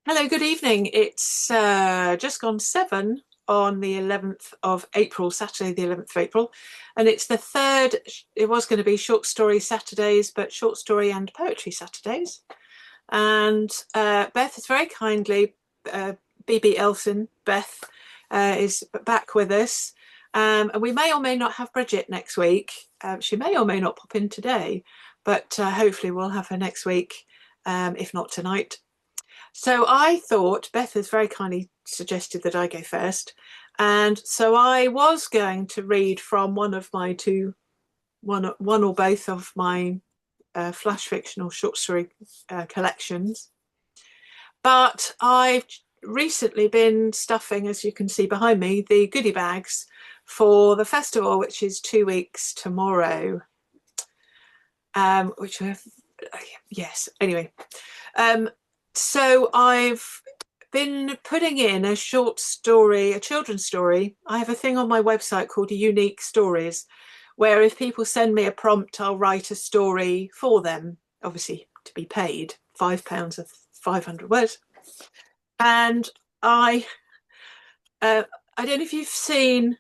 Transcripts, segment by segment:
Hello, good evening. It's just gone 7 on the 11th of April, Saturday, the 11th of April. And it's the third, it was going to be short story Saturdays, but short story and poetry Saturdays. And Beth is very kindly, BB Elson, Beth, is back with us. And we may or may not have Bridget next week. She may or may not pop in today, but hopefully we'll have her next week, if not tonight. So I thought Beth has very kindly suggested that I go first. And so I was going to read from one of my one or both of my flash fiction or short story collections. But I've recently been stuffing, as you can see behind me, the goodie bags for the festival, which is 2 weeks tomorrow. Which I have, yes, anyway. So I've been putting in a short story, a children's story. I have a thing on my website called Unique Stories, where if people send me a prompt, I'll write a story for them, obviously to be paid £5 of 500 words. And I don't know if you've seen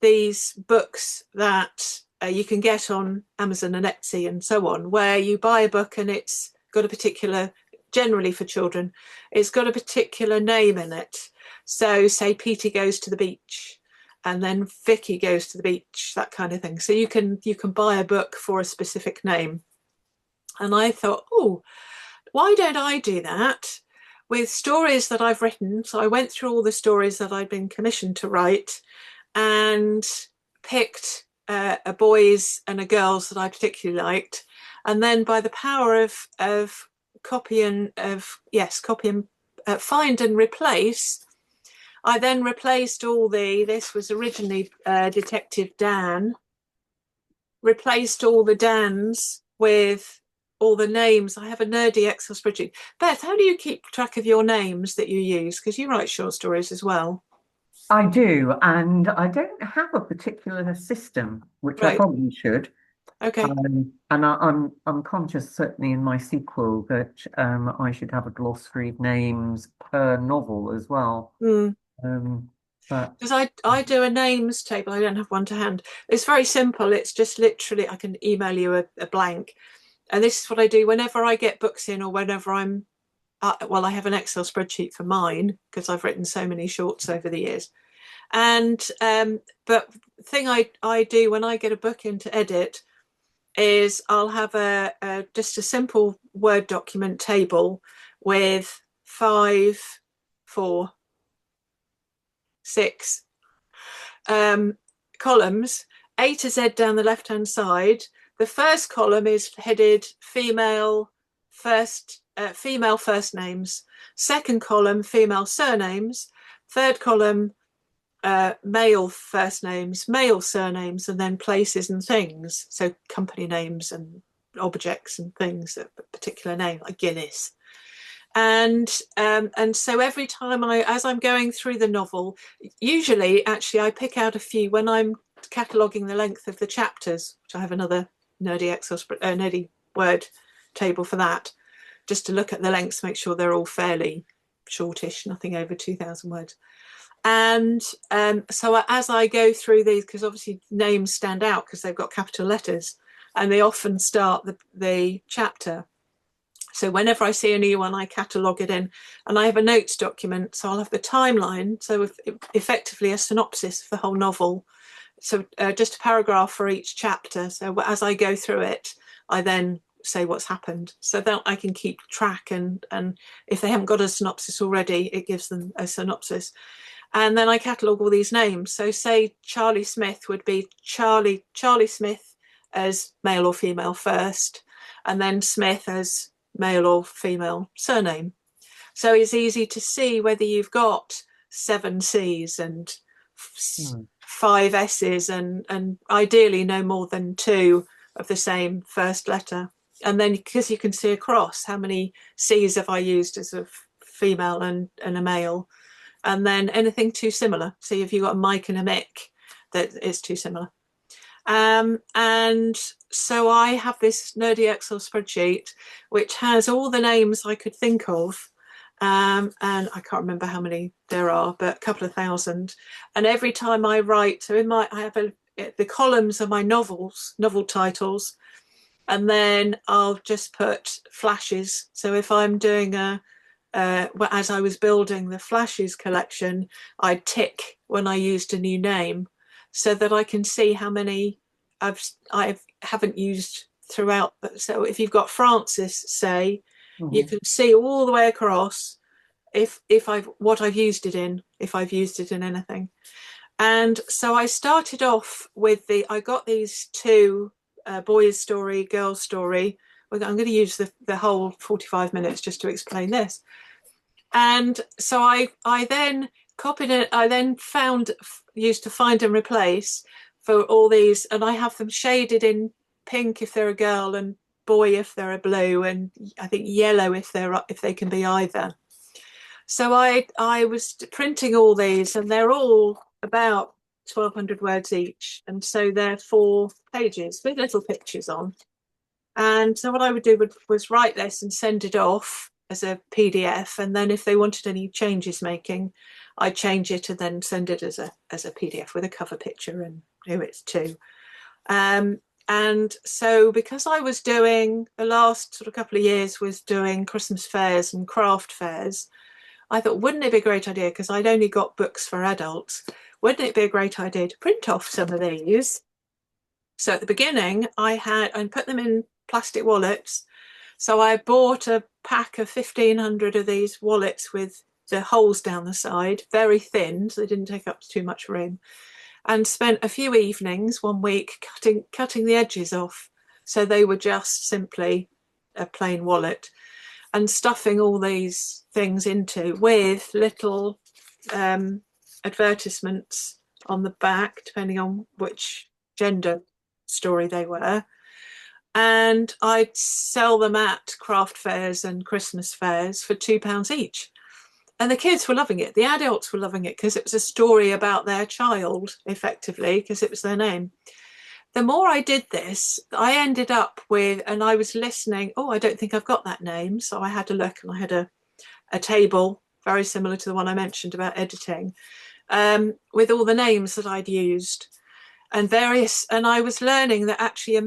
these books that you can get on Amazon and Etsy and so on, where you buy a book and it's got a particular, generally for children, it's got a particular name in it. So say Peter goes to the beach and then Vicky goes to the beach, that kind of thing. So you can buy a book for a specific name. And I thought, oh, why don't I do that with stories that I've written? So I went through all the stories that I'd been commissioned to write and picked a boys and a girls that I particularly liked. And then by the power of copy and find and replace, I then replaced this was originally Detective Dan, replaced all the Dans with all the names. I have a nerdy Excel spreadsheet. Beth, how do you keep track of your names that you use? Because you write short stories as well. I do, and I don't have a particular system, which I Right. probably should. Okay. And I'm conscious, certainly in my sequel, that I should have a glossary of names per novel as well. Mm. Um, but Because I do a names table. I don't have one to hand. It's very simple. It's just literally, I can email you a blank. And this is what I do whenever I get books in or whenever I have an Excel spreadsheet for mine because I've written so many shorts over the years. And but the thing I do when I get a book in to edit is I'll have just a simple Word document table with 5, 4, 6 columns, A to Z down the left hand side. The first column is headed female first names. Second column, female surnames. Third column, male first names, male surnames, and then places and things. So company names and objects and things, a particular name like Guinness. And so every time as I'm going through the novel, usually actually I pick out a few when I'm cataloguing the length of the chapters, which I have another nerdy word table for that, just to look at the lengths, make sure they're all fairly shortish, nothing over 2,000 words. And so as I go through these, because obviously names stand out because they've got capital letters and they often start the chapter. So whenever I see a new one, I catalogue it in, and I have a notes document. So I'll have the timeline, so effectively a synopsis of the whole novel. So just a paragraph for each chapter. So as I go through it, I then say what's happened, so that I can keep track. And if they haven't got a synopsis already, it gives them a synopsis. And then I catalogue all these names. So say Charlie Smith would be Charlie Smith as male or female first, and then Smith as male or female surname. So it's easy to see whether you've got 7 C's and hmm, 5 S's and ideally no more than 2 of the same first letter. And then because you can see across how many C's have I used as a female and a male, and then anything too similar. See if you've got a Mike and a Mick, that is too similar. And so I have this nerdy Excel spreadsheet which has all the names I could think of and I can't remember how many there are, but a couple of thousand. And every time I write, so I have the columns are my novel titles, and then I'll just put flashes. So if I'm doing as I was building the flashes collection, I'd tick when I used a new name, so that I can see how many I haven't used throughout. So if you've got Francis, say, you Mhm. can see all the way across if I've what I've used it in, if I've used it in anything. And so I started off with I got these two, boys story, girls story. I'm going to use the whole 45 minutes just to explain this. And so I then copied it. I then used to find and replace for all these, and I have them shaded in pink if they're a girl, and boy if they're a blue, and I think yellow if they can be either. So I was printing all these, and they're all about 1,200 words each, and so they're 4 pages with little pictures on. And so what I would do was write this and send it off as a PDF, and then if they wanted any changes making, I'd change it and then send it as a PDF with a cover picture and who it's to. And so because I was doing the last sort of couple of years was doing Christmas fairs and craft fairs, I thought, wouldn't it be a great idea, because I'd only got books for adults, wouldn't it be a great idea to print off some of these? So at the beginning, I put them in plastic wallets. So I bought a pack of 1,500 of these wallets with the holes down the side, very thin, so they didn't take up too much room, and spent a few evenings, 1 week, cutting the edges off. So they were just simply a plain wallet, and stuffing all these things into with little advertisements on the back, depending on which gender story they were. And I'd sell them at craft fairs and Christmas fairs for £2 each. And the kids were loving it. The adults were loving it because it was a story about their child, effectively, because it was their name. The more I did this, I ended up with, and I was listening, oh, I don't think I've got that name. So I had a look, and I had a table very similar to the one I mentioned about editing, with all the names that I'd used and I was learning that actually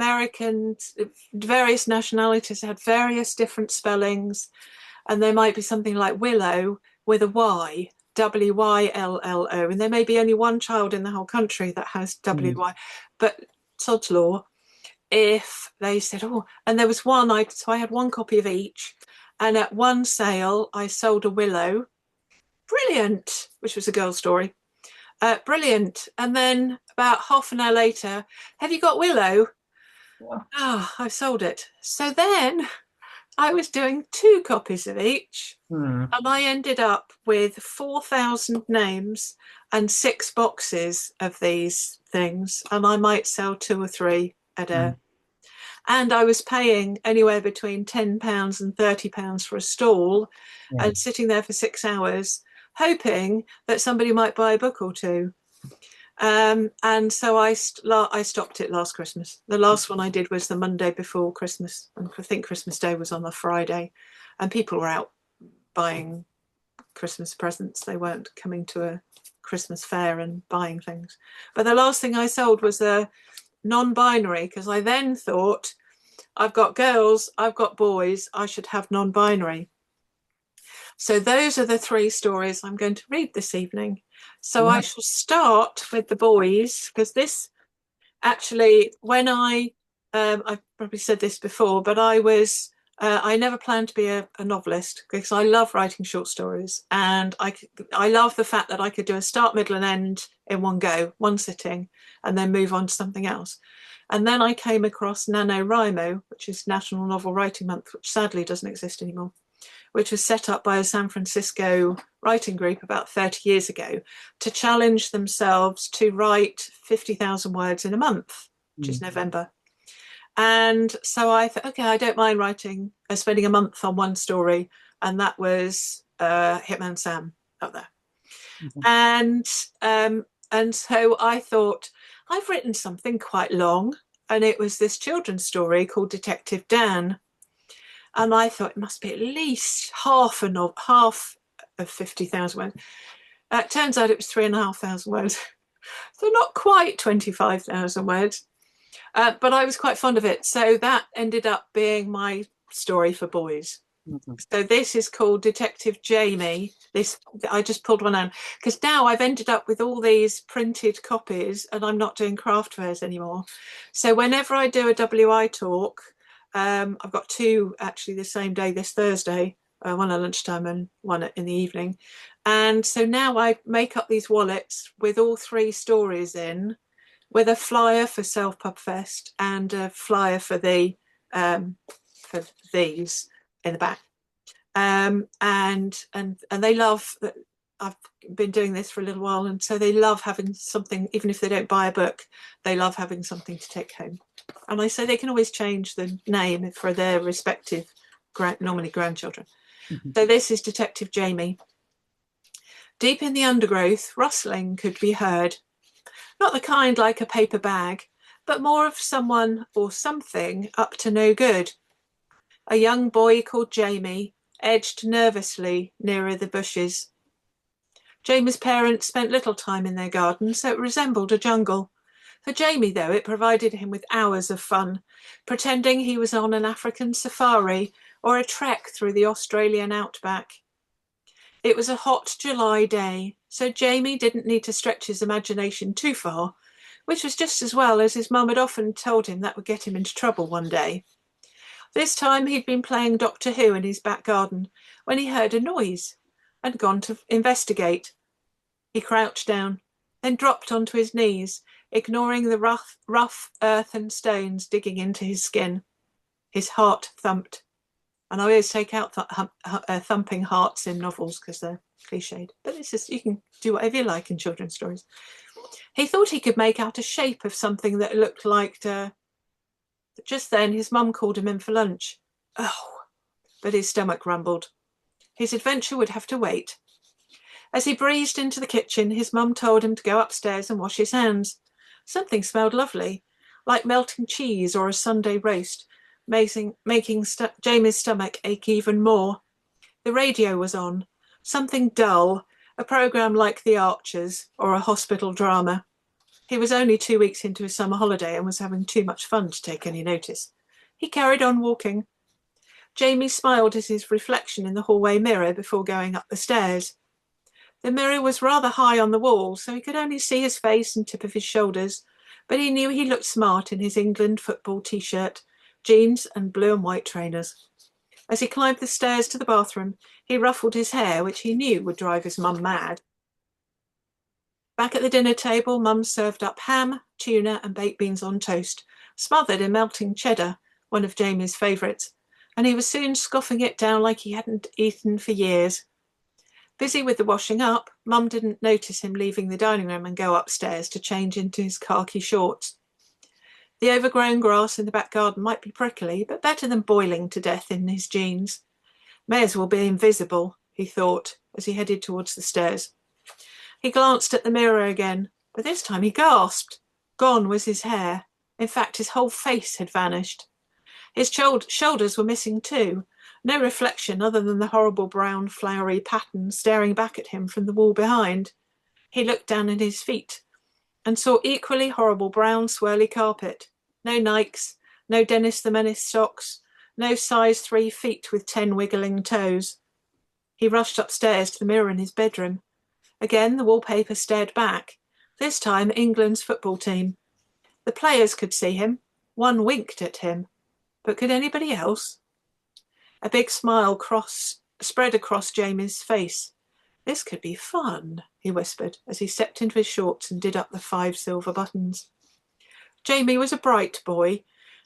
various nationalities had various different spellings, and there might be something like Willow with a Y, Wyllo, and there may be only one child in the whole country that has WY, but sod's law, if they said, oh, and there was so I had one copy of each, and at one sale I sold a Willow, brilliant, which was a girl story. Brilliant. And then about half an hour later, have you got Willow? Yeah. Ah, I've sold it. So then I was doing 2 copies of each, Hmm. and I ended up with 4,000 names and 6 boxes of these things, and I might sell 2 or 3 at Hmm. and I was paying anywhere between £10 and £30 for a stall, Yeah. and sitting there for 6 hours, hoping that somebody might buy a book or two. And so I stopped it last Christmas. The last one I did was the Monday before Christmas, and I think Christmas Day was on the Friday, and people were out buying Christmas presents. They weren't coming to a Christmas fair and buying things. But the last thing I sold was a non-binary, because I then thought, I've got girls, I've got boys, I should have non-binary. So those are the 3 stories I'm going to read this evening. So I Yeah. shall start with the boys, because this actually, when I've probably said this before, but I never planned to be a novelist, because I love writing short stories, and I love the fact that I could do a start, middle, and end in one go, one sitting, and then move on to something else. And then I came across NaNoWriMo, which is National Novel Writing Month, which sadly doesn't exist anymore, which was set up by a San Francisco writing group about 30 years ago to challenge themselves to write 50,000 words in a month, which is Hmm. November. And so I thought, okay, I don't mind spending a month on one story. And that was Hitman Sam up there. Mhm. And, and so I thought, I've written something quite long. And it was this children's story called Detective Dan. And I thought it must be at least half of 50,000 words. It turns out it was 3,500 words. So not quite 25,000 words. But I was quite fond of it. So that ended up being my story for boys. Mhm. So this is called Detective Jamie. This I just pulled one out because now I've ended up with all these printed copies and I'm not doing craft fairs anymore. So whenever I do a WI talk, I've got two actually the same day this Thursday, one at lunchtime and one in the evening. And so now I make up these wallets with all three stories in, with a flyer for Self Pub Fest and a flyer for for these in the back. And they love that I've been doing this for a little while, and so they love having something. Even if they don't buy a book, they love having something to take home. And I say they can always change the name for their respective, normally grandchildren. Mhm. So this is Detective Jamie. Deep in the undergrowth, rustling could be heard. Not the kind like a paper bag, but more of someone or something up to no good. A young boy called Jamie edged nervously nearer the bushes. Jamie's parents spent little time in their garden, so it resembled a jungle. For Jamie, though, it provided him with hours of fun, pretending he was on an African safari or a trek through the Australian outback. It was a hot July day, so Jamie didn't need to stretch his imagination too far, which was just as well, as his mum had often told him that would get him into trouble one day. This time he'd been playing Doctor Who in his back garden when he heard a noise and gone to investigate. He crouched down, then dropped onto his knees, ignoring the rough earth and stones digging into his skin. His heart thumped. And I always take out thumping hearts in novels because they're cliched. But this is, you can do whatever you like in children's stories. He thought he could make out a shape of something that looked like. Just then, his mum called him in for lunch. Oh, but his stomach rumbled. His adventure would have to wait. As he breezed into the kitchen, his mum told him to go upstairs and wash his hands. Something smelled lovely, like melting cheese or a Sunday roast, making Jamie's stomach ache even more. The radio was on, something dull, a programme like The Archers or a hospital drama. He was only 2 weeks into his summer holiday and was having too much fun to take any notice. He carried on walking. Jamie smiled at his reflection in the hallway mirror before going up the stairs. The mirror was rather high on the wall, so he could only see his face and tip of his shoulders, but he knew he looked smart in his England football t-shirt, jeans and blue and white trainers. As he climbed the stairs to the bathroom, he ruffled his hair, which he knew would drive his mum mad. Back at the dinner table, Mum served up ham, tuna and baked beans on toast, smothered in melting cheddar, one of Jamie's favourites, and he was soon scoffing it down like he hadn't eaten for years. Busy with the washing up, Mum didn't notice him leaving the dining room and go upstairs to change into his khaki shorts. The overgrown grass in the back garden might be prickly, but better than boiling to death in his jeans. May as well be invisible, he thought, as he headed towards the stairs. He glanced at the mirror again, but this time he gasped. Gone was his hair. In fact, his whole face had vanished. His shoulders were missing too. No reflection other than the horrible brown flowery pattern staring back at him from the wall behind. He looked down at his feet and saw equally horrible brown swirly carpet. No Nikes, no Dennis the Menace socks, no size 3 feet with 10 wiggling toes. He rushed upstairs to the mirror in his bedroom. Again, the wallpaper stared back. This time, England's football team. The players could see him. One winked at him. But could anybody else? A big smile spread across Jamie's face. This could be fun, he whispered as he stepped into his shorts and did up the 5 silver buttons. Jamie was a bright boy.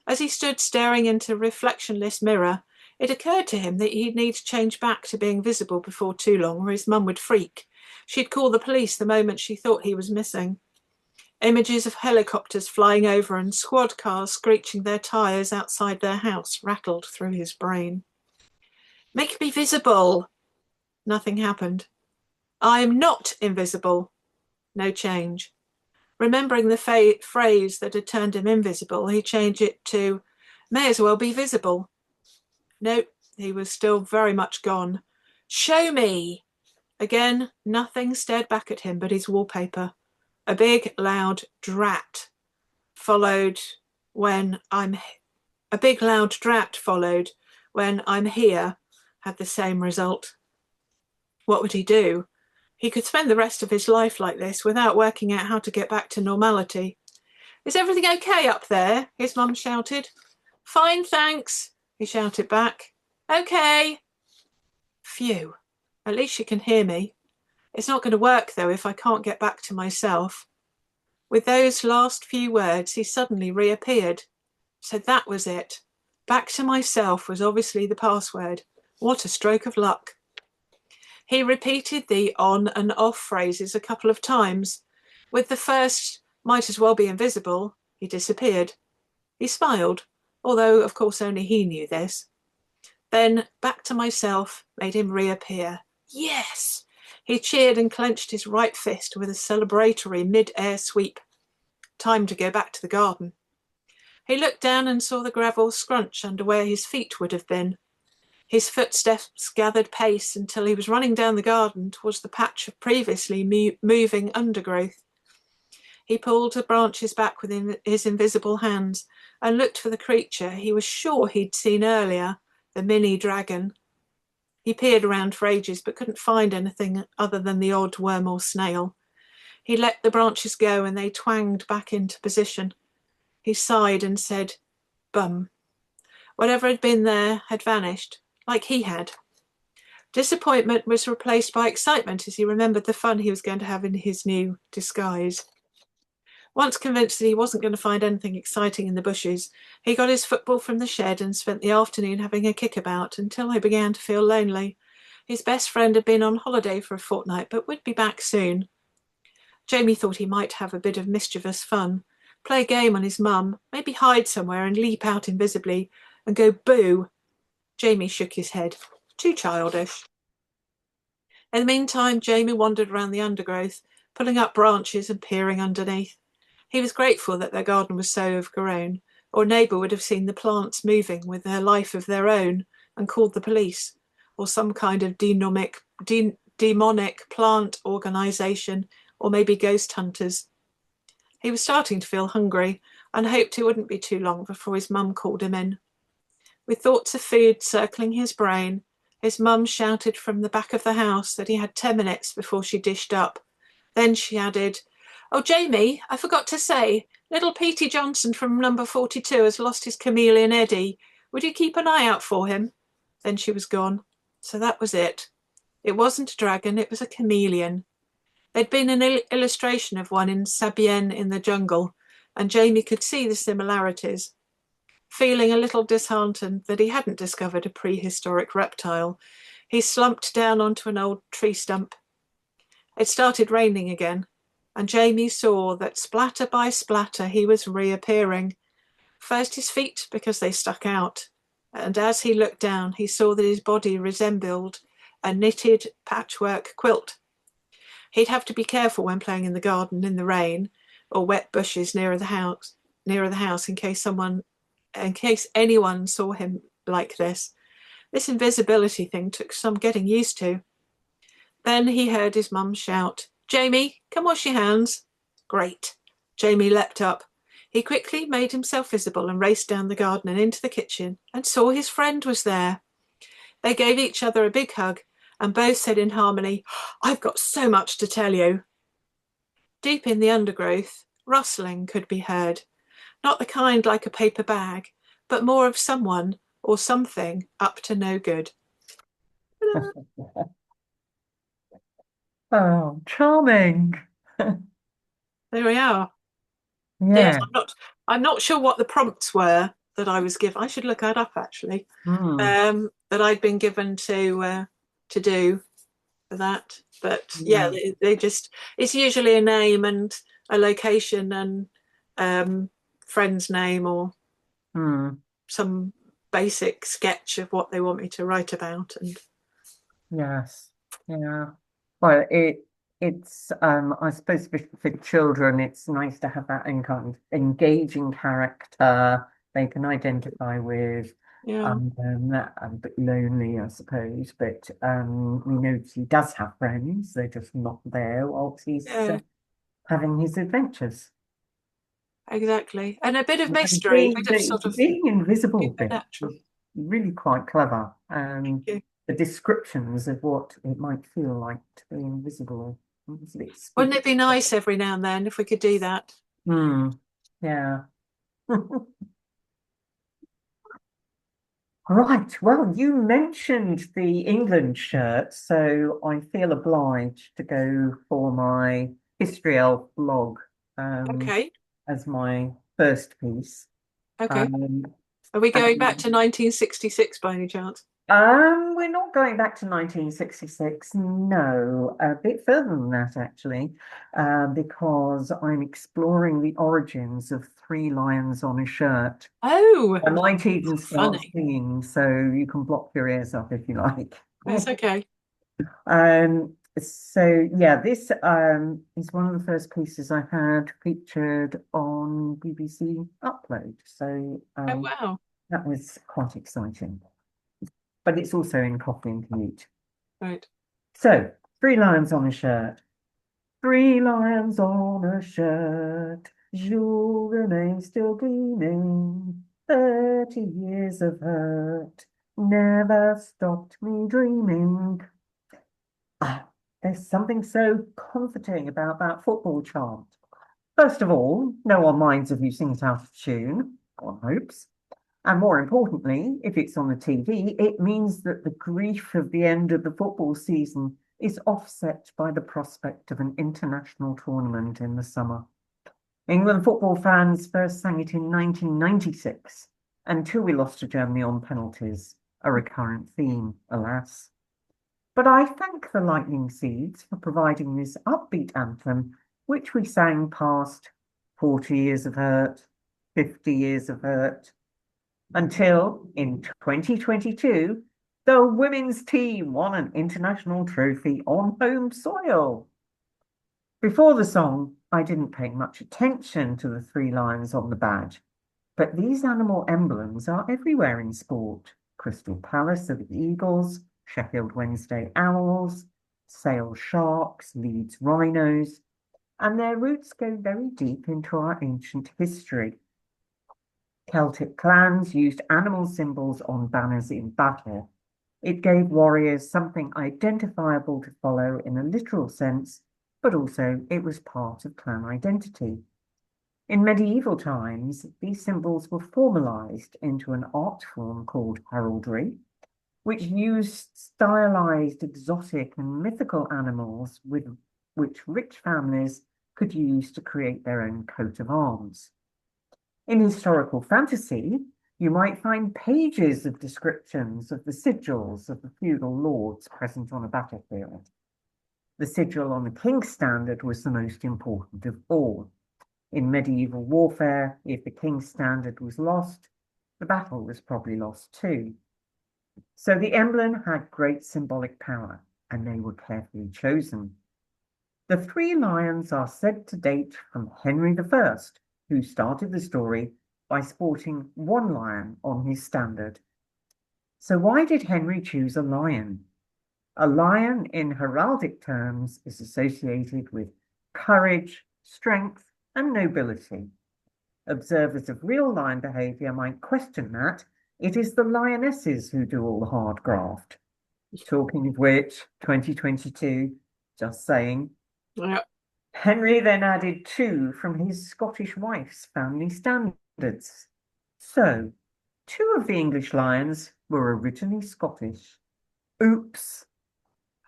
As he stood staring into a reflectionless mirror, it occurred to him that he'd need to change back to being visible before too long, or his mum would freak. She'd call the police the moment she thought he was missing. Images of helicopters flying over and squad cars screeching their tyres outside their house rattled through his brain. Make me visible! Nothing happened. I am not invisible. No change. Remembering the phrase that had turned him invisible, he changed it to, may as well be visible. No, He was still very much gone. Show me! Again, nothing stared back at him but his wallpaper. A big, loud drat followed when I'm a big loud drat followed when I'm here had the same result. What would he do? He could spend the rest of his life like this without working out how to get back to normality. Is everything okay up there? His mum shouted. Fine, thanks, he shouted back. Okay. Phew. At least she can hear me. It's not going to work, though, if I can't get back to myself. With those last few words, he suddenly reappeared. So that was it. Back to myself was obviously the password. What a stroke of luck. He repeated the on and off phrases a couple of times. With the first, might as well be invisible, he disappeared. He smiled, although of course only he knew this. Then back to myself made him reappear. Yes! He cheered and clenched his right fist with a celebratory mid-air sweep. Time to go back to the garden. He looked down and saw the gravel scrunch under where his feet would have been. His footsteps gathered pace until he was running down the garden towards the patch of previously moving undergrowth. He pulled the branches back with his invisible hands and looked for the creature he was sure he'd seen earlier, the mini dragon. He peered around for ages but couldn't find anything other than the odd worm or snail. He let the branches go and they twanged back into position. He sighed and said, bum. Whatever had been there had vanished, like he had. Disappointment was replaced by excitement as he remembered the fun he was going to have in his new disguise. Once convinced that he wasn't going to find anything exciting in the bushes, he got his football from the shed and spent the afternoon having a kickabout until he began to feel lonely. His best friend had been on holiday for a fortnight but would be back soon. Jamie thought he might have a bit of mischievous fun, play a game on his mum, maybe hide somewhere and leap out invisibly and go boo. Jamie shook his head. Too childish. In the meantime, Jamie wandered around the undergrowth, pulling up branches and peering underneath. He was grateful that their garden was so overgrown, or a neighbour would have seen the plants moving with a life of their own and called the police, or some kind of demonic plant organisation, or maybe ghost hunters. He was starting to feel hungry and hoped it wouldn't be too long before his mum called him in. With thoughts of food circling his brain, his mum shouted from the back of the house that he had 10 minutes before she dished up. Then she added, Oh, Jamie, I forgot to say, little Petey Johnson from number 42 has lost his chameleon Eddie. Would you keep an eye out for him? Then she was gone. So that was it. It wasn't a dragon, it was a chameleon. There'd been an illustration of one in Sabienne in the jungle, and Jamie could see the similarities. Feeling a little disheartened that he hadn't discovered a prehistoric reptile, he slumped down onto an old tree stump. It started raining again, and Jamie saw that splatter by splatter he was reappearing. First his feet, because they stuck out, and as he looked down, he saw that his body resembled a knitted patchwork quilt. He'd have to be careful when playing in the garden in the rain or wet bushes nearer the house in case anyone saw him like this. This invisibility thing took some getting used to. Then he heard his mum shout, Jamie, come wash your hands. Great. Jamie leapt up. He quickly made himself visible and raced down the garden and into the kitchen and saw his friend was there. They gave each other a big hug and both said in harmony, I've got so much to tell you. Deep in the undergrowth, rustling could be heard. Not the kind like a paper bag, but more of someone or something up to no good. Oh, charming. There we are. Yes, Yeah. I'm not sure what the prompts were that I was given. I should look that up actually. Hmm. That I'd been given to do for that. But yeah, Yeah. they just it's usually a name and a location and friend's name or Hmm. some basic sketch of what they want me to write about. And Yes. Yeah. Well, it's I suppose for children it's nice to have that kind of engaging character they can identify with. Yeah. A bit lonely, I suppose. But we know that he does have friends. They're just not there whilst he's Yeah. having his adventures. Exactly. And a bit of And mystery. being We just sort of being invisible keep it bit natural. was really quite clever. Thank you. The descriptions of what it might feel like to be invisible was a bit Wouldn't spooky. it be nice every now and then if we could do that? Hmm. Yeah. Right. Well, you mentioned the England shirt, so I feel obliged to go for my History Elf blog Okay. as my first piece. Okay. Um, Are we going back and to 1966 by any chance? We're not going back to 1966. No, a bit further than that, actually, because I'm exploring the origins of three lions on a shirt. Oh, I might even start funny. singing, so you can block your ears up if you like. That's okay. So yeah, this is one of the first pieces I had featured on BBC Upload. So Oh, wow. that was quite exciting. But it's also in Coffee and Commute. Right. So, three lions on a shirt. Three lions on a shirt. Jules remains still gleaming. 30 years of hurt never stopped me dreaming. Ah, there's something so comforting about that football chant. First of all, no one minds if you sing it out of tune, one hopes. And more importantly, if it's on the TV, it means that the grief of the end of the football season is offset by the prospect of an international tournament in the summer. England football fans first sang it in 1996, until we lost to Germany on penalties, a recurrent theme, alas. But I thank the Lightning Seeds for providing this upbeat anthem, which we sang past 40 years of hurt, 50 years of hurt, until in 2022, the women's team won an international trophy on home soil. Before the song, I didn't pay much attention to the three lions on the badge, but these animal emblems are everywhere in sport. Crystal Palace are the Eagles, Sheffield Wednesday Owls, Sale Sharks, Leeds Rhinos, and their roots go very deep into our ancient history. Celtic clans used animal symbols on banners in battle. It gave warriors something identifiable to follow in a literal sense, but also it was part of clan identity. In medieval times, these symbols were formalized into an art form called heraldry, which used stylized, exotic, and mythical animals with which rich families could use to create their own coat of arms. In historical fantasy, you might find pages of descriptions of the sigils of the feudal lords present on a battlefield. The sigil on the king's standard was the most important of all. In medieval warfare, if the king's standard was lost, the battle was probably lost too. So the emblem had great symbolic power, and they were carefully chosen. The three lions are said to date from Henry I, who started the story by sporting one lion on his standard. So why did Henry choose a lion? A lion in heraldic terms is associated with courage, strength, and nobility. Observers of real lion behavior might question that. It is the lionesses who do all the hard graft. Talking of which, 2022, just saying. Yeah. Henry then added two from his Scottish wife's family standards. So, two of the English lions were originally Scottish. Oops.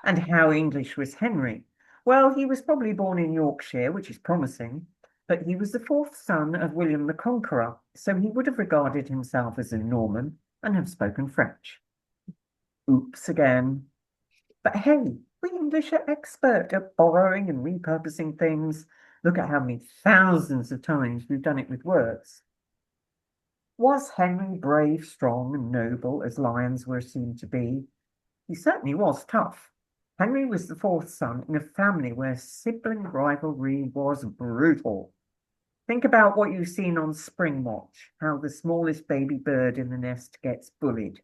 And how English was Henry? Well, he was probably born in Yorkshire, which is promising, but he was the fourth son of William the Conqueror, so he would have regarded himself as a Norman and have spoken French. Oops again. But hey, we English are expert at borrowing and repurposing things. Look at how many thousands of times we've done it with words. Was Henry brave, strong, and noble as lions were assumed to be? He certainly was tough. Henry was the fourth son in a family where sibling rivalry was brutal. Think about what you've seen on Spring Watch, how the smallest baby bird in the nest gets bullied.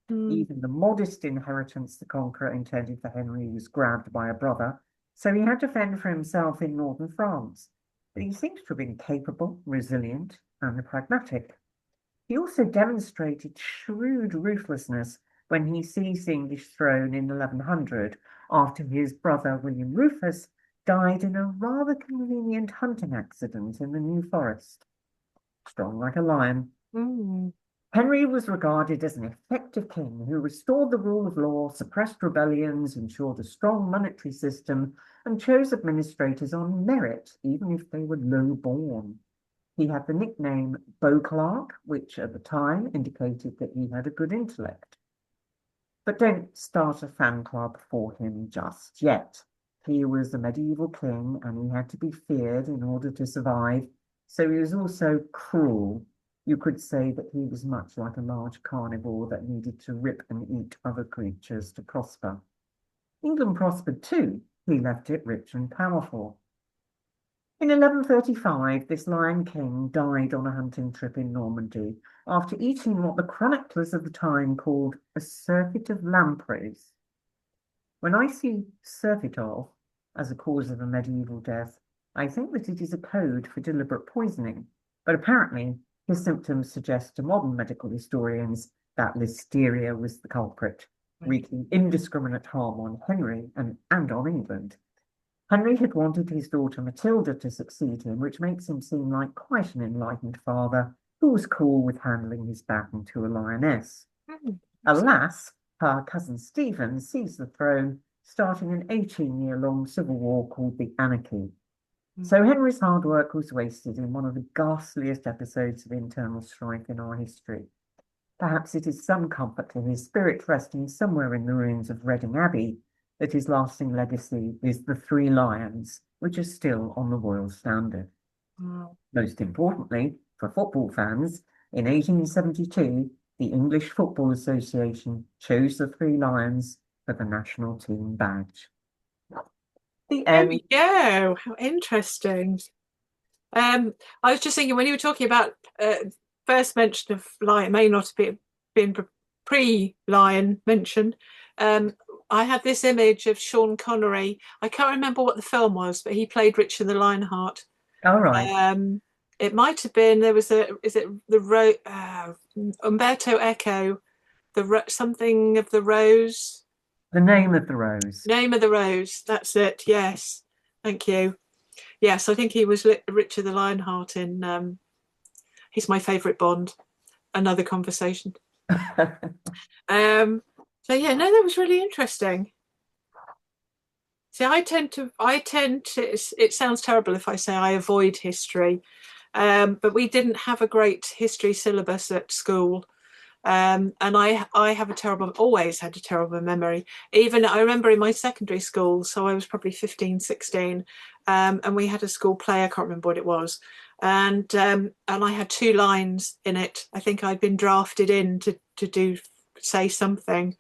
Mm. Even the modest inheritance the conqueror intended for Henry was grabbed by a brother, so he had to fend for himself in northern France. But he seems to have been capable, resilient, and pragmatic. He also demonstrated shrewd ruthlessness when he seized the English throne in 1100 after his brother William Rufus died in a rather convenient hunting accident in the New Forest. Strong like a lion, Mm. Henry was regarded as an effective king who restored the rule of law, suppressed rebellions, ensured a strong monetary system, and chose administrators on merit, even if they were low-born. He had the nickname Beauclerk, which at the time indicated that he had a good intellect. But don't start a fan club for him just yet. He was a medieval king and he had to be feared in order to survive, so he was also cruel. You could say that he was much like a large carnivore that needed to rip and eat other creatures to prosper. England prospered too. He left it rich and powerful. In 1135, this Lion King died on a hunting trip in Normandy after eating what the chroniclers of the time called a surfeit of lampreys. When I see surfeit of as a cause of a medieval death, I think that it is a code for deliberate poisoning, but apparently his symptoms suggest to modern medical historians that listeria was the culprit, Right. wreaking indiscriminate harm on Henry and on England. Henry had wanted his daughter Matilda to succeed him, which makes him seem like quite an enlightened father who was cool with handing his baton to a lioness. Mm. Alas, her cousin Stephen seized the throne, starting an 18-year-long civil war called the Anarchy. Mm. So Henry's hard work was wasted in one of the ghastliest episodes of internal strife in our history. Perhaps it is some comfort to his spirit resting somewhere in the ruins of Reading Abbey that his lasting legacy is the three lions, which are still on the royal standard. Wow. Most importantly, for football fans, in 1872, the English Football Association chose the three lions for the national team badge. The There we end. go. How interesting. Um, I was just thinking when you were talking about first mention of lion, may not have been pre-lion mention. Um, I had this image of Sean Connery. I can't remember what the film was, but he played Richard the Lionheart. All right. Um, it might have been there was a is it the Umberto Eco something of the rose, The name of the rose. name of the rose. That's it. Yes, thank you. Yes, I think he was Richard the Lionheart in. He's my favourite Bond. Another conversation. Um, so yeah, no, that was really interesting. See, it sounds terrible if I say I avoid history, but we didn't have a great history syllabus at school. And I have always had a terrible memory. Even I remember in my secondary school, so I was probably 15, 16, and we had a school play, I can't remember what it was. And I had two lines in it. I think I'd been drafted in say something.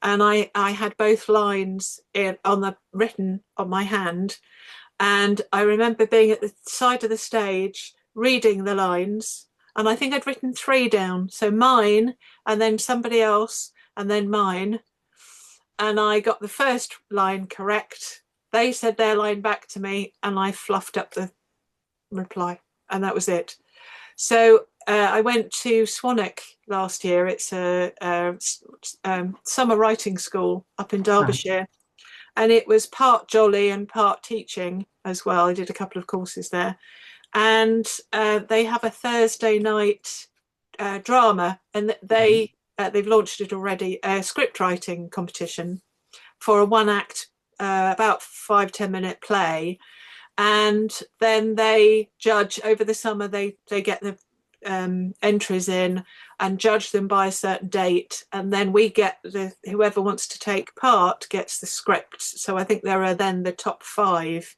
And I had both lines written on my hand. And I remember being at the side of the stage reading the lines, and I think I'd written three down. So mine, and then somebody else, and then mine. And I got the first line correct. They said their line back to me, and I fluffed up the reply, and that was it. So I went to Swanwick last year. It's a summer writing school up in Right. Derbyshire, and it was part jolly and part teaching as well. I did a couple of courses there, and they have a Thursday night drama, and they've launched it already, a script writing competition for a one act, about 5-10 minute play, and then they judge over the summer. They get the entries in and judge them by a certain date, and then we get whoever wants to take part gets the script. So I think there are then the top five,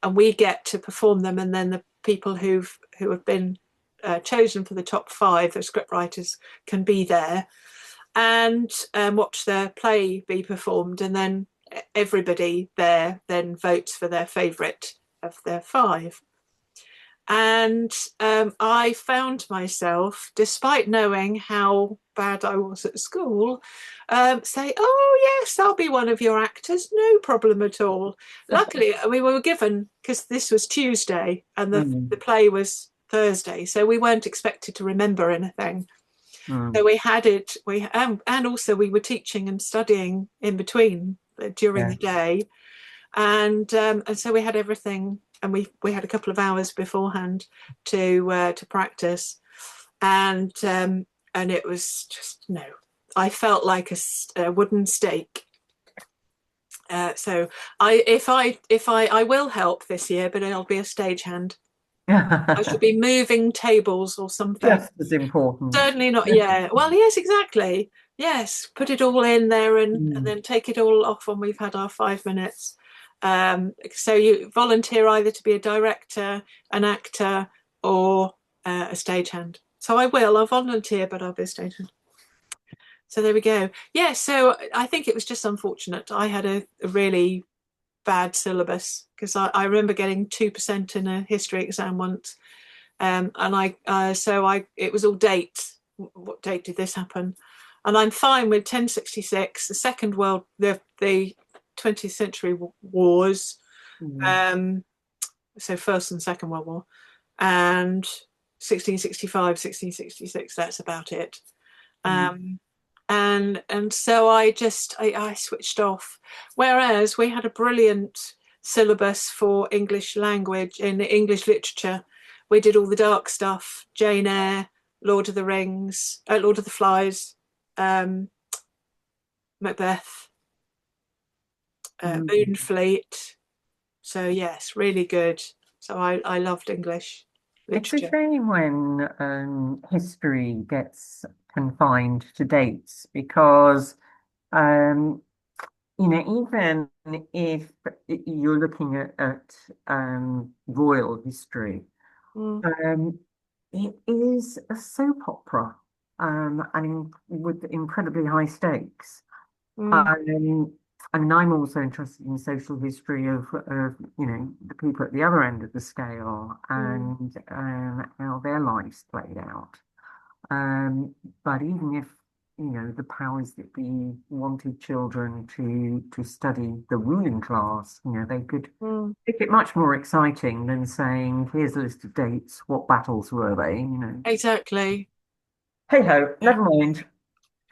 and we get to perform them, and then the people who have been chosen for the top five, the script writers, can be there and watch their play be performed, and then everybody there then votes for their favourite of their five. And I found myself, despite knowing how bad I was at school, say, "Oh yes, I'll be one of your actors, no problem at all." Luckily, we were given, because this was Tuesday and the Mm, play was Thursday, so we weren't expected to remember anything. So mm, we had it. And also we were teaching and studying in between during yeah. the day, and so we had everything, and we had a couple of hours beforehand to practice, and it was just no. I felt like a wooden stake. So I will help this year, but I'll be a stagehand. I should be moving tables or something. Just as important. Certainly not. Yeah. Well, yes, exactly. Yes. Put it all in there and Mm, then take it all off when we've had our 5 minutes. So you volunteer either to be a director, an actor, or a stagehand. So I will. I'll volunteer, but I'll be a stagehand. So there we go. Yeah. So I think it was just unfortunate. I had a really bad syllabus because I remember getting 2% in a history exam once, and I it was all date. What date did this happen? And I'm fine with 1066, the Second World, the 20th Century Wars, mm, um, so First and Second World War, and 1665, 1666. That's about it. mm, Um, and so I switched off. Whereas we had a brilliant syllabus for English language in English literature. We did all the dark stuff: Jane Eyre, Lord of the Rings, Lord of the Flies, um, Macbeth, mm. Moonfleet. So yes, really good. So I loved English It's a literature. shame when history gets confined to dates because, um, even if you're looking at royal history, Mm, um, it is a soap opera, and with incredibly high stakes. mm, Um, I mean, I'm also interested in social history of the people at the other end of the scale mm, and how their lives played out. Um, but even if the powers that be wanted children to study the ruling class, they could mm. make it much more exciting than saying, "Here's a list of dates. What battles were they?" Exactly. Hey ho, Yeah. never mind.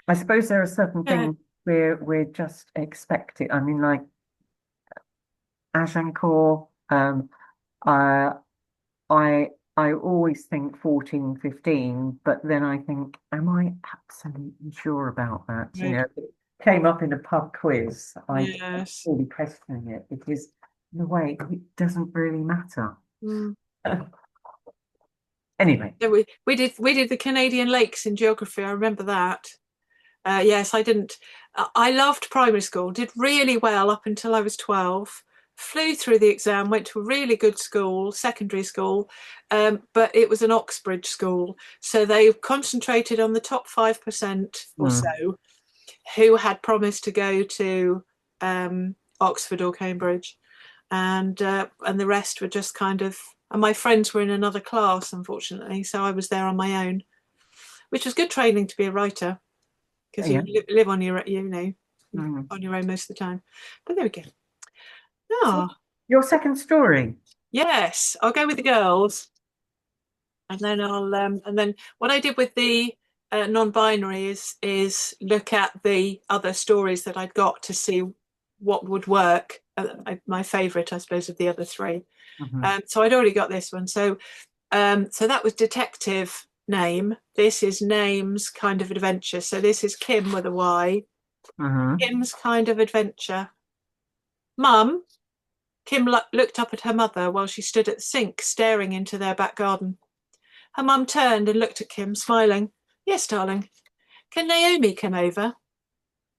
I suppose there are certain Yeah. things we're just expected. I mean, like Agincourt, uh, I always think 1415, but then I think, am I absolutely sure about that? Right. If it came up in a pub quiz, I'd Yes. really questioning it because in a way it doesn't really matter. Mm. Anyway, So we did the Canadian lakes in geography. I remember that. Yes, I didn't. I loved primary school. Did really well up until I was 12. Flew through the exam. Went to a really good school, secondary school, but it was an Oxbridge school, so they concentrated on the top 5% or mm, so who had promised to go to Oxford or Cambridge, and the rest were just kind of. And my friends were in another class, unfortunately, so I was there on my own, which was good training to be a writer because you yeah. live on your Mm. on your own most of the time. But there we go. So Ah, your second story. yes, I'll go with the girls, and then what I did with the non-binary is look at the other stories that I'd got to see what would work. My favourite, I suppose, of the other three. Hmm. So I'd already got this one. So that was detective name. This is names kind of adventure. So this is Kim with a Y. Hmm. Kim's kind of adventure. Mum. Kim looked up at her mother while she stood at the sink staring into their back garden. Her mum turned and looked at Kim, smiling. Yes, darling. Can Naomi come over?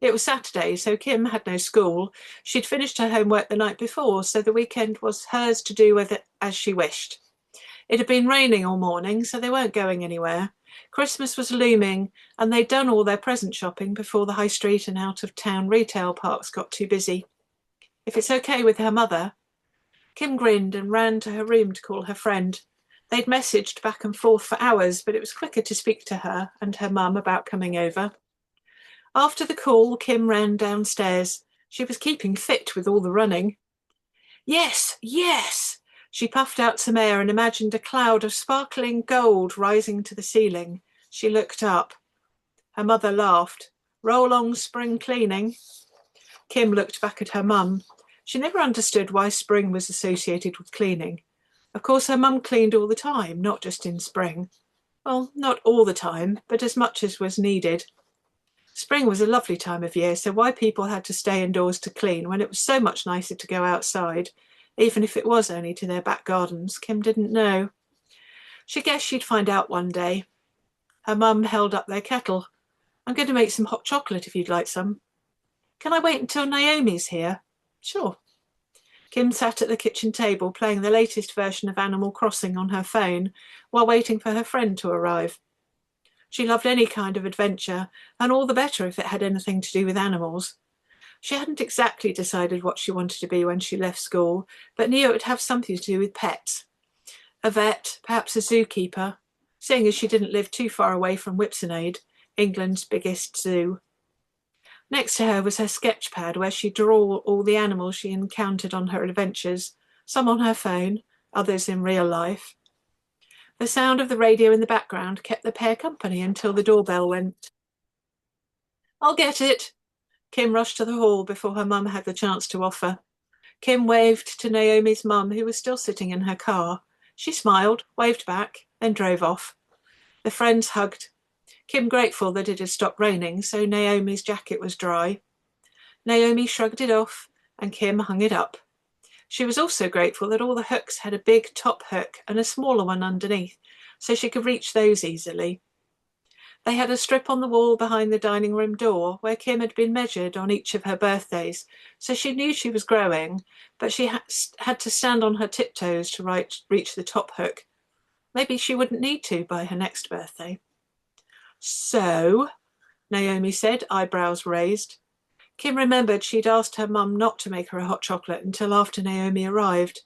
It was Saturday, so Kim had no school. She'd finished her homework the night before, so the weekend was hers to do with it as she wished. It had been raining all morning, so they weren't going anywhere. Christmas was looming, and they'd done all their present shopping before the high street and out of town retail parks got too busy. If it's okay with her mother. Kim grinned and ran to her room to call her friend. They'd messaged back and forth for hours, but it was quicker to speak to her and her mum about coming over. After the call, Kim ran downstairs. She was keeping fit with all the running. Yes, yes! She puffed out some air and imagined a cloud of sparkling gold rising to the ceiling. She looked up. Her mother laughed. Roll on spring cleaning. Kim looked back at her mum. She never understood why spring was associated with cleaning. Of course, her mum cleaned all the time, not just in spring. Well, not all the time, but as much as was needed. Spring was a lovely time of year, so why people had to stay indoors to clean when it was so much nicer to go outside, even if it was only to their back gardens, Kim didn't know. She guessed she'd find out one day. Her mum held up their kettle. I'm going to make some hot chocolate if you'd like some. Can I wait until Naomi's here? Sure. Kim sat at the kitchen table playing the latest version of Animal Crossing on her phone while waiting for her friend to arrive. She loved any kind of adventure, and all the better if it had anything to do with animals. She hadn't exactly decided what she wanted to be when she left school, but knew it would have something to do with pets. A vet, perhaps a zookeeper, seeing as she didn't live too far away from Whipsonade, England's biggest zoo. Next to her was her sketch pad where she'd draw all the animals she encountered on her adventures, some on her phone, others in real life. The sound of the radio in the background kept the pair company until the doorbell went. I'll get it. Kim rushed to the hall before her mum had the chance to offer. Kim waved to Naomi's mum, who was still sitting in her car. She smiled, waved back, then drove off. The friends hugged. Kim grateful that it had stopped raining, so Naomi's jacket was dry. Naomi shrugged it off, and Kim hung it up. She was also grateful that all the hooks had a big top hook and a smaller one underneath, so she could reach those easily. They had a strip on the wall behind the dining room door where Kim had been measured on each of her birthdays, so she knew she was growing, but she had to stand on her tiptoes to reach the top hook. Maybe she wouldn't need to by her next birthday. So, Naomi said, eyebrows raised. Kim remembered she'd asked her mum not to make her a hot chocolate until after Naomi arrived.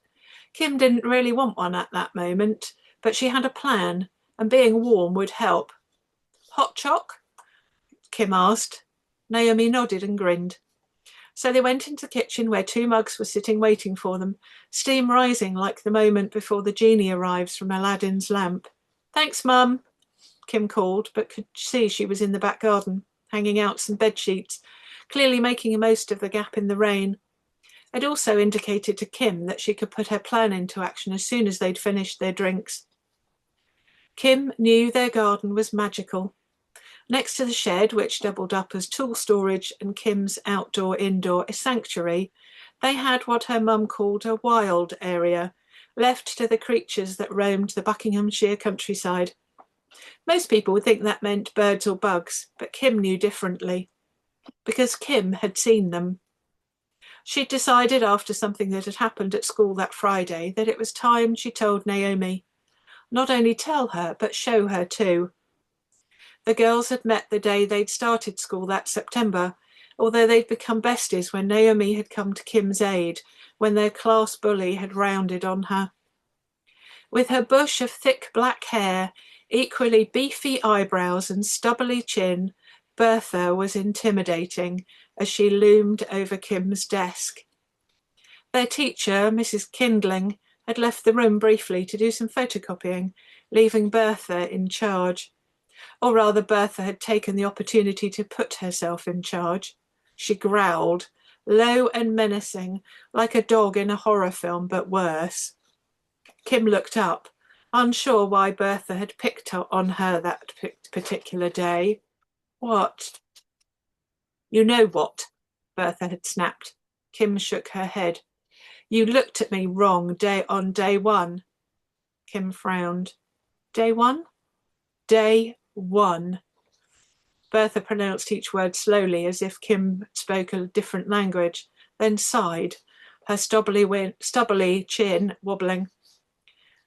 Kim didn't really want one at that moment, but she had a plan, and being warm would help. Hot choc? Kim asked. Naomi nodded and grinned. So they went into the kitchen where 2 mugs were sitting waiting for them, steam rising like the moment before the genie arrives from Aladdin's lamp. Thanks, Mum, Kim called, but could see she was in the back garden, hanging out some bed sheets, clearly making the most of the gap in the rain. It also indicated to Kim that she could put her plan into action as soon as they'd finished their drinks. Kim knew their garden was magical. Next to the shed, which doubled up as tool storage and Kim's outdoor-indoor sanctuary, they had what her mum called a wild area, left to the creatures that roamed the Buckinghamshire countryside. Most people would think that meant birds or bugs, but Kim knew differently, because Kim had seen them. She'd decided after something that had happened at school that Friday that it was time she told Naomi. Not only tell her, but show her too. The girls had met the day they'd started school that September, although they'd become besties when Naomi had come to Kim's aid, when their class bully had rounded on her. With her bush of thick black hair, equally beefy eyebrows and stubbly chin, Bertha was intimidating as she loomed over Kim's desk. Their teacher, Mrs. Kindling, had left the room briefly to do some photocopying, leaving Bertha in charge. Or rather, Bertha had taken the opportunity to put herself in charge. She growled, low and menacing, like a dog in a horror film, but worse. Kim looked up, unsure why Bertha had picked on her that particular day. What? You know what? Bertha had snapped. Kim shook her head. You looked at me wrong on day one. Kim frowned. Day one? Day one. Bertha pronounced each word slowly as if Kim spoke a different language, then sighed, her stubbly chin wobbling,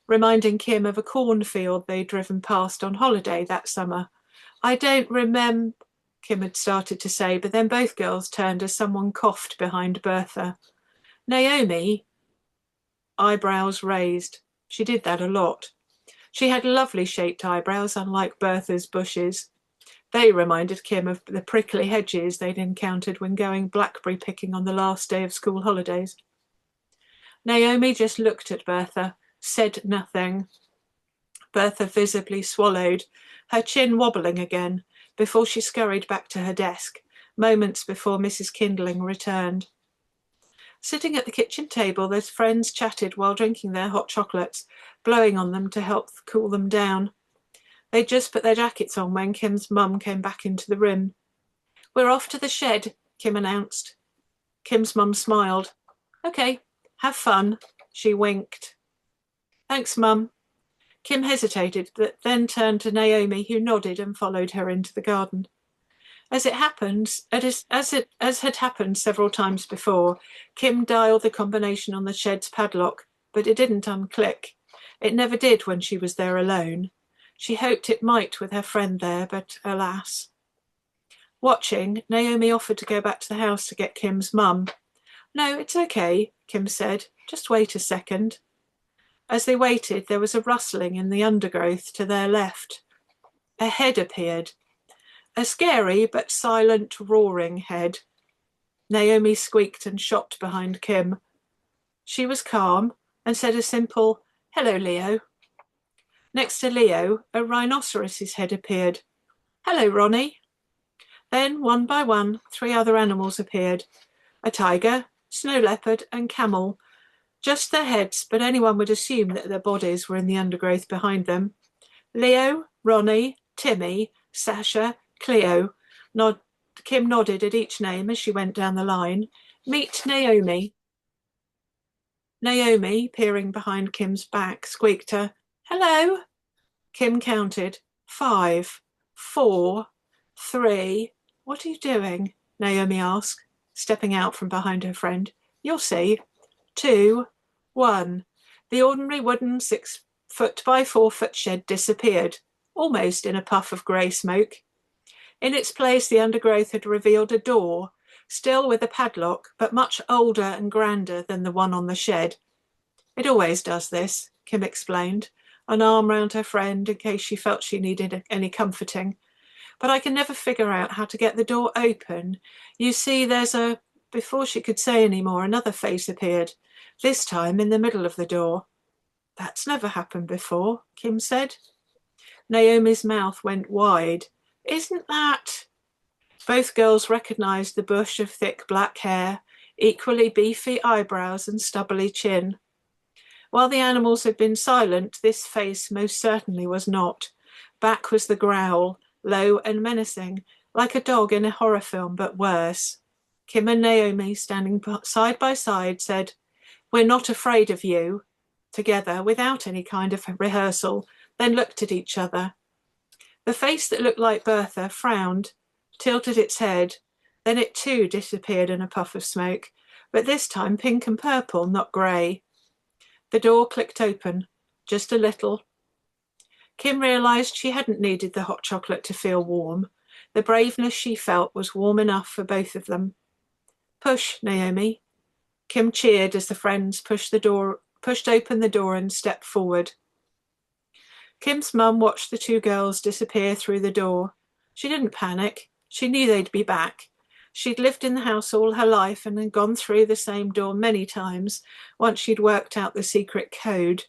reminding Kim of a cornfield they'd driven past on holiday that summer. I don't remember, Kim had started to say, but then both girls turned as someone coughed behind Bertha. Naomi, eyebrows raised. She did that a lot. She had lovely shaped eyebrows, unlike Bertha's bushes. They reminded Kim of the prickly hedges they'd encountered when going blackberry picking on the last day of school holidays. Naomi just looked at Bertha, said nothing. Bertha visibly swallowed, her chin wobbling again, before she scurried back to her desk, moments before Mrs. Kindling returned. Sitting at the kitchen table, their friends chatted while drinking their hot chocolates, blowing on them to help cool them down. They'd just put their jackets on when Kim's mum came back into the room. "We're off to the shed," Kim announced. Kim's mum smiled. "Okay, have fun." She winked. "Thanks, Mum." Kim hesitated, but then turned to Naomi, who nodded and followed her into the garden. As had happened several times before, Kim dialed the combination on the shed's padlock, but it didn't unclick. It never did when she was there alone. She hoped it might with her friend there, but alas. Watching, Naomi offered to go back to the house to get Kim's mum. "No, it's okay," Kim said. "Just wait a second." As they waited, there was a rustling in the undergrowth to their left. A head appeared. A scary but silent, roaring head. Naomi squeaked and shopped behind Kim. She was calm and said a simple, "Hello, Leo." Next to Leo, a rhinoceros's head appeared. "Hello, Ronnie." Then, one by one, 3 other animals appeared. A tiger, snow leopard, and camel. Just their heads, but anyone would assume that their bodies were in the undergrowth behind them. Leo, Ronnie, Timmy, Sasha, Cleo. Kim nodded at each name as she went down the line. "Meet Naomi." Naomi, peering behind Kim's back, squeaked her, "Hello." Kim counted. 5, 4, 3. "What are you doing?" Naomi asked, stepping out from behind her friend. "You'll see." 2, 1. The ordinary wooden 6-foot by 4-foot shed disappeared, almost in a puff of grey smoke. In its place, the undergrowth had revealed a door, still with a padlock, but much older and grander than the one on the shed. "It always does this," Kim explained, an arm round her friend in case she felt she needed any comforting. "But I can never figure out how to get the door open. You see, there's a..." Before she could say any more, another face appeared, this time in the middle of the door. "That's never happened before," Kim said. Naomi's mouth went wide. "Isn't that..." Both girls recognized the bush of thick black hair, equally beefy eyebrows and stubbly chin. While the animals had been silent, this face most certainly was not. Back was the growl, low and menacing, like a dog in a horror film, but worse. Kim and Naomi, standing side by side, said, "We're not afraid of you," together, without any kind of rehearsal, then looked at each other. The face that looked like Bertha frowned, tilted its head, then it too disappeared in a puff of smoke, but this time pink and purple, not grey. The door clicked open, just a little. Kim realised she hadn't needed the hot chocolate to feel warm. The braveness she felt was warm enough for both of them. "Push, Naomi." Kim cheered as the friends pushed open the door and stepped forward. Kim's mum watched the 2 girls disappear through the door. She didn't panic. She knew they'd be back. She'd lived in the house all her life and had gone through the same door many times once she'd worked out the secret code.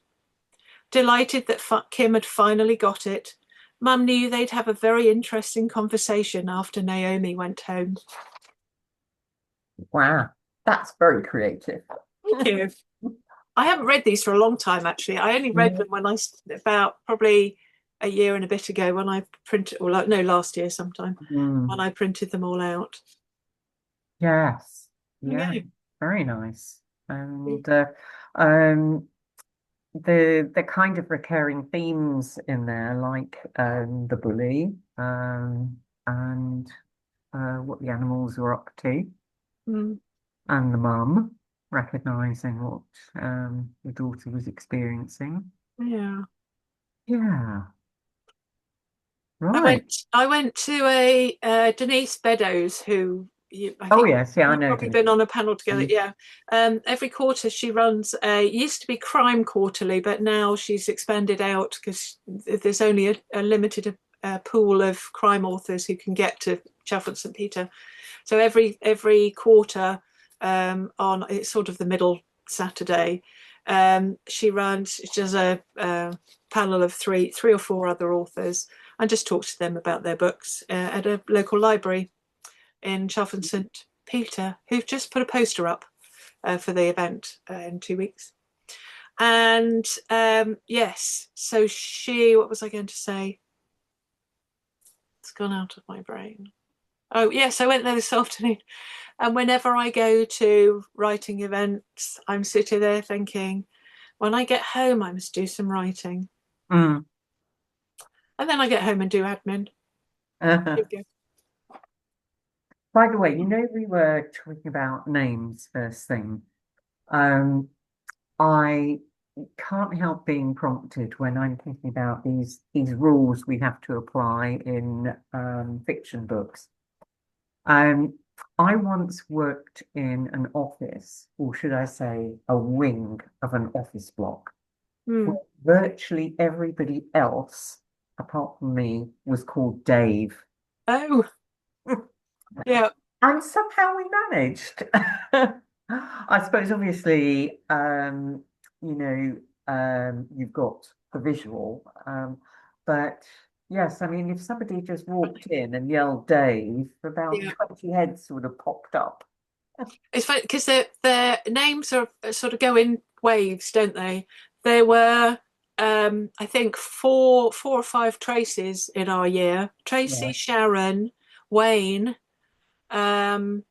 Delighted that Kim had finally got it, Mum knew they'd have a very interesting conversation after Naomi went home. Wow, that's very creative. Thank you. I haven't read these for a long time, actually. I only read them when about probably a year and a bit ago when I printed, or no, last year sometime, when I printed them all out. Yes. Yeah. Okay. Very nice. And um, the kind of recurring themes in there, like the bully, and what the animals were up to, Mm, and the mum recognizing what the daughter was experiencing. yeah. Yeah. I Right. went. I went to a Denise Beddoes, who I Oh think yes, yeah, I you've know probably been David. on a panel together. Mm. Yeah. Every quarter she runs a, it used to be Crime Quarterly, but now she's expanded out because there's only a limited pool of crime authors who can get to Chalfont St Peter. So every quarter, on it's sort of the middle Saturday, she does a panel of three or four other authors and just talks to them about their books at a local library in Chalfont St Peter, who've just put a poster up for the event in 2 weeks. And yes, so what was I going to say? It's gone out of my brain. Oh, yes, I went there this afternoon. And whenever I go to writing events, I'm sitting there thinking, when I get home, I must do some writing. Mm. And then I get home and do admin. By the way, you know we were talking about names first thing. Um, I can't help being prompted when I'm thinking about these rules we have to apply in fiction books. Um, I once worked in an office, or should I say, a wing of an office block, Hmm. where virtually everybody else, apart from me, was called Dave. Oh, yeah, And somehow we managed. I suppose, obviously, you've got the visual, but yes, I mean, if somebody just walked in and yelled Dave, about yeah. 20 heads would have popped up. It's funny because their names are sort of go in waves, don't they? There were, I think, four or five Traces in our year. Tracy, Right. Sharon, Wayne. Um,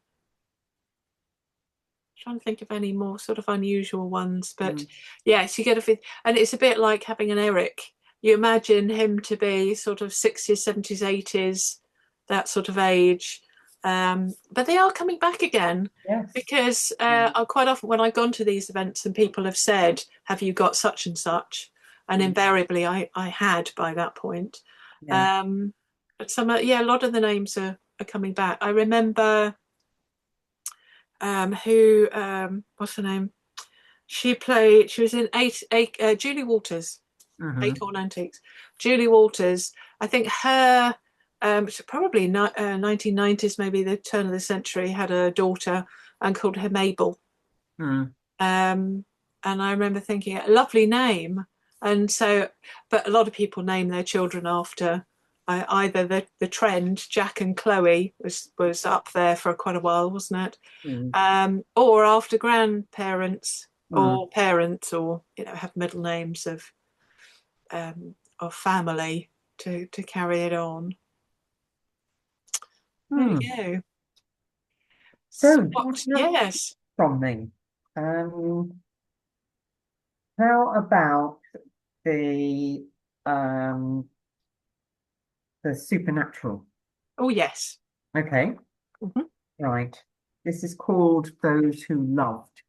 Trying to think of any more sort of unusual ones, but Mm, yes, you get a feel, and it's a bit like having an Eric. You imagine him to be sort of 60s, 70s, 80s, that sort of age. But they are coming back again yes. because Mm, I quite often when I've gone to these events and people have said, "Have you got such and such?" And mm, invariably, I had by that point. yeah. Um, but yeah, a lot of the names are coming back. I remember who what's her name? She was in Julie Walters, Hmm. Acorn Antiques. Julie Walters, I think her, probably 1990s, maybe the turn of the century, had a daughter and called her Mabel. Mm, Um, and I remember thinking, a lovely name. And so, but a lot of people name their children after either the trend, Jack and Chloe was up there for quite a while, wasn't it? mm, Or after grandparents mm, or parents, or have middle names of family to carry it on. There you mm. go. So, So do you what? have Yes. from me? Um, how about the um the supernatural? Oh yes. Okay, Mhm. right. This is called Those Who Loved.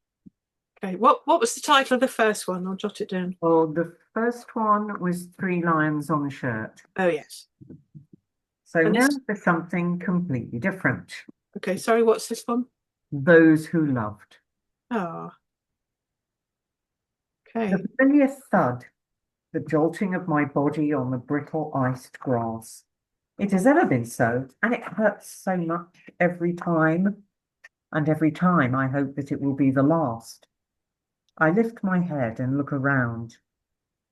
Okay. What was the title of the first one? I'll jot it down. Well, the first one was Three Lions on a Shirt. Oh yes. So And now this. for something completely different. Okay. Sorry. What's this one? Those Who Loved. Oh. The Okay. familiar thud, the jolting of my body on the brittle iced grass. It has ever been so, and it hurts so much every time. And every time I hope that it will be the last. I lift my head and look around.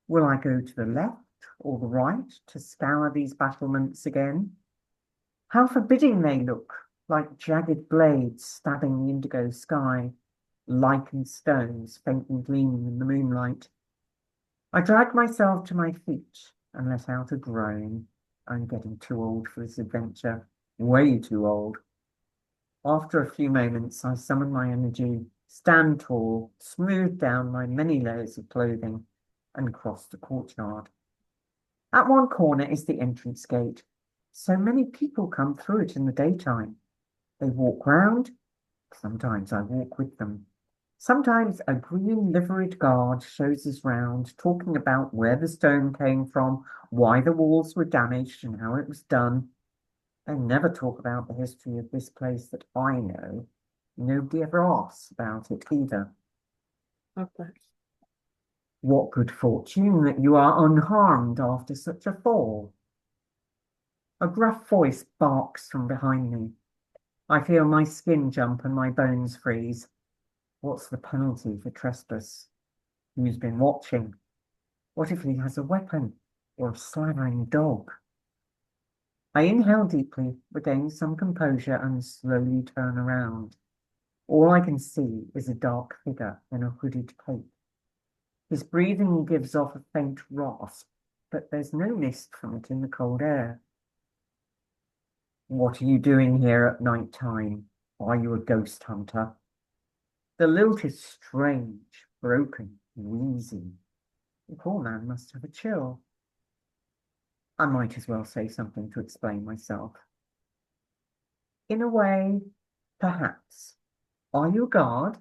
Will I go to the left or the right to scour these battlements again? How forbidding they look, like jagged blades stabbing the indigo sky, lichened stones faintly gleaming in the moonlight. I drag myself to my feet and let out a groan. I'm getting too old for this adventure, way too old. After a few moments, I summon my energy, stand tall, smooth down my many layers of clothing, and cross the courtyard. At one corner is the entrance gate. So many people come through it in the daytime. They walk round. Sometimes I walk with them. Sometimes a green liveried guard shows us round, talking about where the stone came from, why the walls were damaged, and how it was done. They never talk about the history of this place that I know. Nobody ever asks about it either. Okay. What good fortune that you are unharmed after such a fall. A gruff voice barks from behind me. I feel my skin jump and my bones freeze. What's the penalty for trespass? Who's been watching? What if he has a weapon or a slavering dog? I inhale deeply, regain some composure, and slowly turn around. All I can see is a dark figure in a hooded cape. His breathing gives off a faint rasp, but there's no mist from it in the cold air. What are you doing here at night time? Are you a ghost hunter? The lilt is strange, broken, wheezy. The poor man must have a chill. I might as well say something to explain myself. In a way, perhaps. Are you a guard?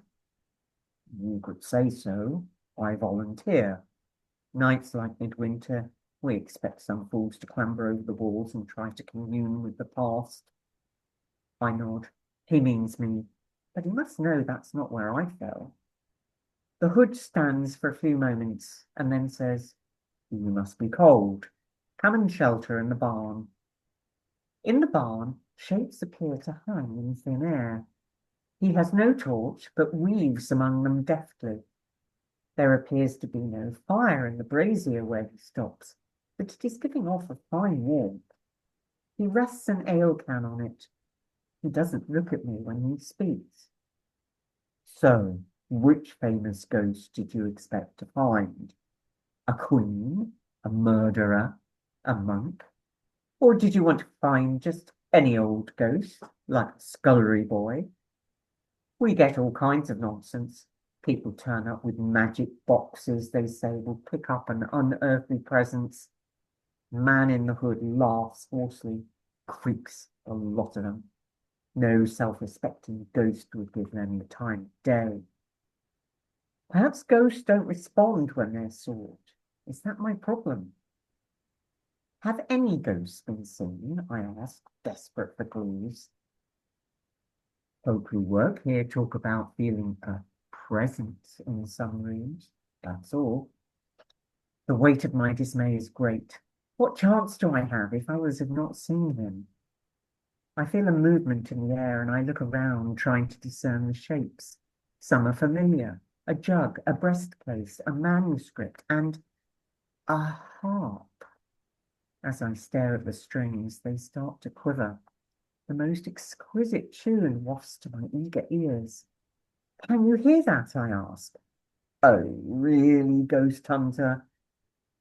You could say so. I volunteer. Nights like midwinter, we expect some fools to clamber over the walls and try to commune with the past. I nod. He means me, but he must know that's not where I fell. The hood stands for a few moments and then says, "You must be cold. Come and shelter in the barn." In the barn, shapes appear to hang in thin air. He has no torch, but weaves among them deftly. There appears to be no fire in the brazier where he stops, but it is giving off a fine warmth. He rests an ale can on it. He doesn't look at me when he speaks. So, which famous ghost did you expect to find? A queen? A murderer? A monk? Or did you want to find just any old ghost, like a scullery boy? We get all kinds of nonsense. People turn up with magic boxes they say will pick up an unearthly presence. Man in the hood laughs hoarsely, creaks, a lot of them. No self-respecting ghost would give them the time of day. Perhaps ghosts don't respond when they're sought. Is that my problem? Have any ghosts been seen? I asked, desperate for clues. Folk who work here talk about feeling a presence in some rooms. That's all. The weight of my dismay is great. What chance do I have if others have not seen him? I feel a movement in the air and I look around, trying to discern the shapes. Some are familiar. A jug, a breastplate, a manuscript, and a harp. As I stare at the strings, they start to quiver. The most exquisite tune wafts to my eager ears. Can you hear that? I ask. Oh, really, ghost hunter?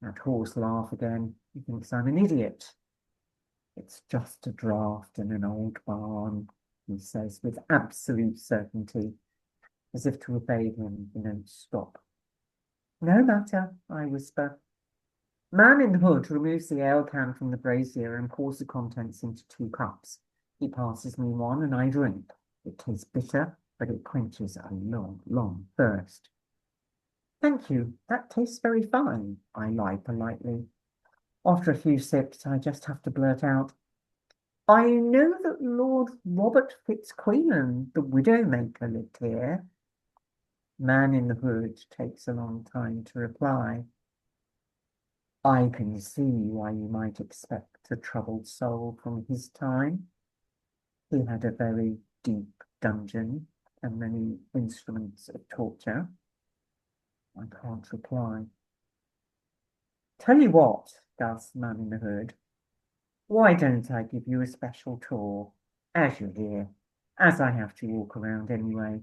That hoarse laugh again. He thinks I'm an idiot. It's just a draft in an old barn, he says with absolute certainty, as if to obey him, the notes stop. No matter, I whisper. Man in the hood removes the ale can from the brazier and pours the contents into 2 cups. He passes me one and I drink. It tastes bitter, but it quenches a long, long thirst. Thank you, that tastes very fine, I lie politely. After a few sips, I just have to blurt out, I know that Lord Robert Fitzquillan, the widowmaker, lived here. Man in the hood takes a long time to reply. I can see why you might expect a troubled soul from his time. He had a very deep dungeon and many instruments of torture. I can't reply. Tell you what, gasps the man in the hood. Why don't I give you a special tour? As you're here, as I have to walk around anyway,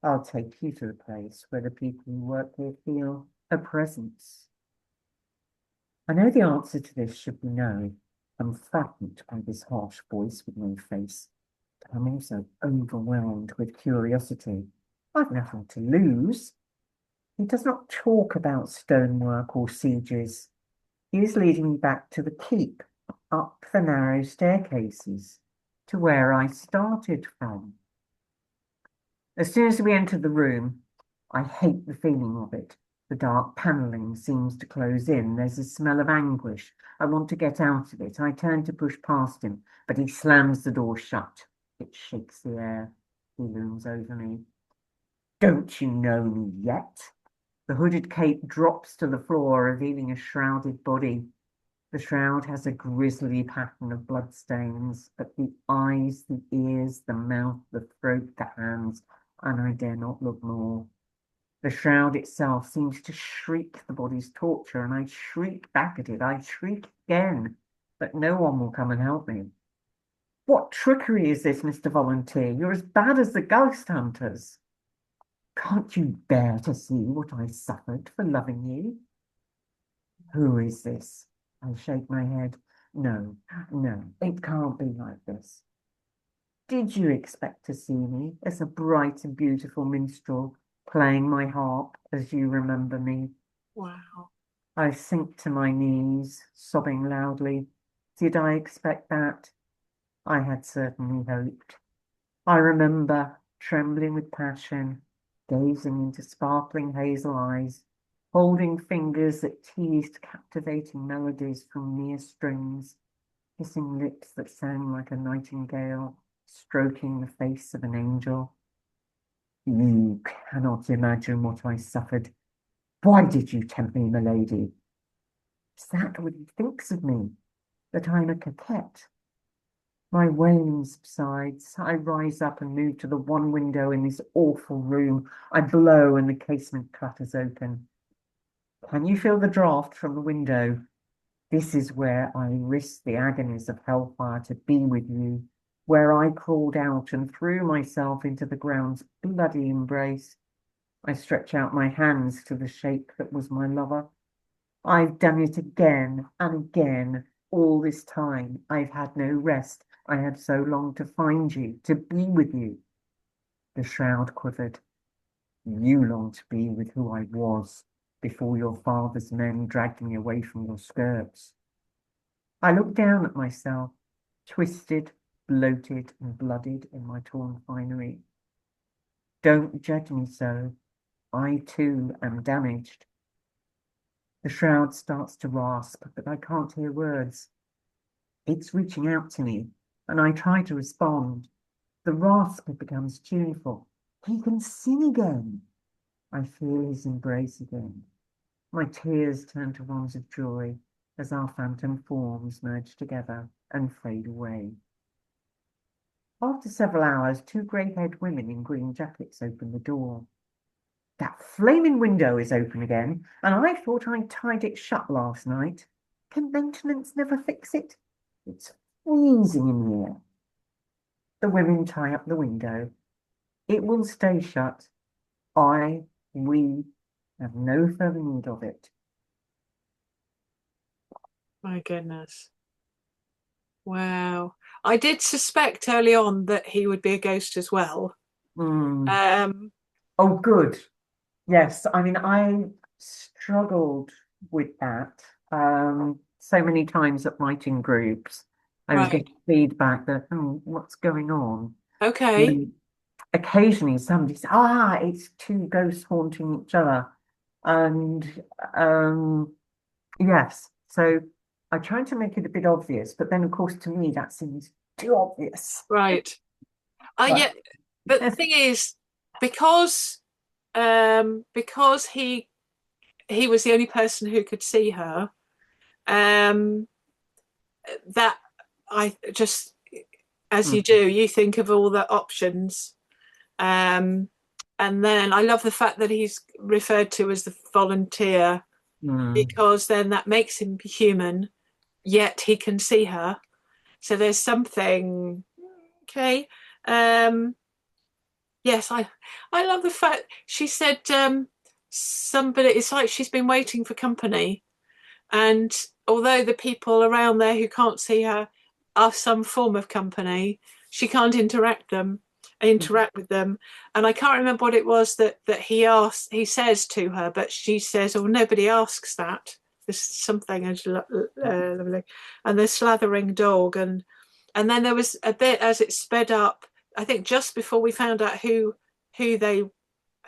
I'll take you to the place where the people who work here feel a presence. I know the answer to this should be no. I'm frightened by this harsh voice with no face. But I'm also overwhelmed with curiosity. I've nothing to lose. He does not talk about stonework or sieges. He is leading me back to the keep, up the narrow staircases, to where I started from. As soon as we enter the room, I hate the feeling of it. The dark panelling seems to close in. There's a smell of anguish. I want to get out of it. I turn to push past him, but he slams the door shut. It shakes the air. He looms over me. Don't you know me yet? The hooded cape drops to the floor, revealing a shrouded body. The shroud has a grisly pattern of bloodstains, but the eyes, the ears, the mouth, the throat, the hands, and I dare not look more. The shroud itself seems to shriek the body's torture, and I shriek back at it. I shriek again, but no one will come and help me. What trickery is this, Mr. Volunteer? You're as bad as the ghost hunters. Can't you bear to see what I suffered for loving you? Who is this? I shake my head. No, no, it can't be like this. Did you expect to see me as a bright and beautiful minstrel playing my harp as you remember me? Wow. I sink to my knees, sobbing loudly. Did I expect that? I had certainly hoped. I remember, trembling with passion, gazing into sparkling hazel eyes, holding fingers that teased captivating melodies from near strings, kissing lips that sang like a nightingale, stroking the face of an angel. You cannot imagine what I suffered. Why did you tempt me, milady? Is that what he thinks of me? That I'm a coquette? My wailing subsides. I rise up and move to the one window in this awful room. I blow and the casement clatters open. Can you feel the draught from the window? This is where I risked the agonies of hellfire to be with you, where I crawled out and threw myself into the ground's bloody embrace. I stretch out my hands to the shape that was my lover. I've done it again and again. All this time, I've had no rest. I had so long to find you, to be with you. The shroud quivered. You longed to be with who I was before your father's men dragged me away from your skirts. I looked down at myself, twisted, bloated, and blooded in my torn finery. Don't judge me so. I too am damaged. The shroud starts to rasp, but I can't hear words. It's reaching out to me, and I try to respond. The rasp becomes tuneful. He can sing again. I feel his embrace again. My tears turn to ones of joy as our phantom forms merge together and fade away. After several hours, two grey-haired women in green jackets open the door. That flaming window is open again, and I thought I tied it shut last night. Can maintenance never fix it? It's freezing in here. The women tie up the window. It will stay shut. We have no further need of it. My goodness. Wow. I did suspect early on that he would be a ghost as well. Mm. Um, Oh, good. Yes, I mean, I struggled with that so many times at writing groups. I was right. getting feedback that, oh, what's going on? Okay. And occasionally somebody says, it's two ghosts haunting each other. And yes, so I tried to make it a bit obvious, but then, of course, to me, that seems too obvious. Right. But Yeah, but the yes, thing is, because because he was the only person who could see her, um, that I just, as you mm, do, you think of all the options. Um, and then I love the fact that he's referred to as the volunteer, mm, because then that makes him human, yet he can see her. So there's something, okay. Um, yes, I love the fact she said, somebody, it's like she's been waiting for company. And although the people around there who can't see her are some form of company, she can't interact with them. And I can't remember what it was that he says to her, but she says, "Oh, nobody asks that." There's something lovely, and the slathering dog, and then there was a bit as it sped up. I think just before we found out who they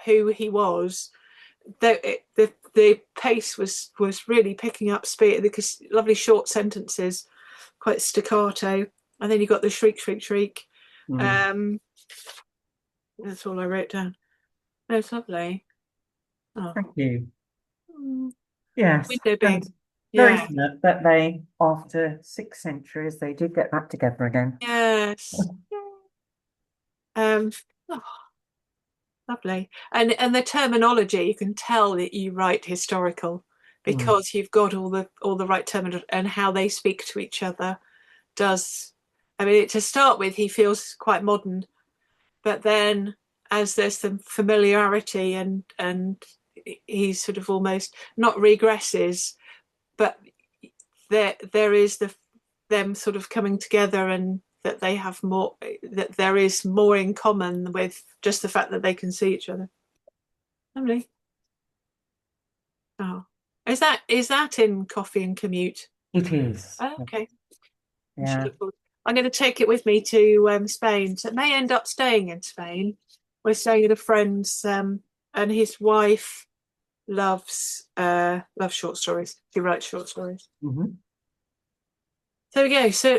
who he was, the the pace was really picking up speed because lovely short sentences, quite staccato, and then you got the shriek, shriek, shriek. That's all I wrote down. No, it's lovely. Oh. Thank you. Yes, Window and being, very yeah, sad that they, after 6 centuries, they did get back together again. yes. Um, oh, lovely. And the terminology, you can tell that you write historical Mm. because you've got all the right terminology and how they speak to each other does. I mean, to start with, he feels quite modern, but then as there's some familiarity and he sort of almost not regresses, but there is them sort of coming together and that they have more, that there is more in common with just the fact that they can see each other. Lovely. Oh, is that in Coffee and Commute? It is. Oh, okay. I should Yeah. look forward. I'm going to take it with me to Spain. So it may end up staying in Spain. We're staying at a friend's, and his wife loves short stories. He writes short stories. Mm-hmm. There we go. So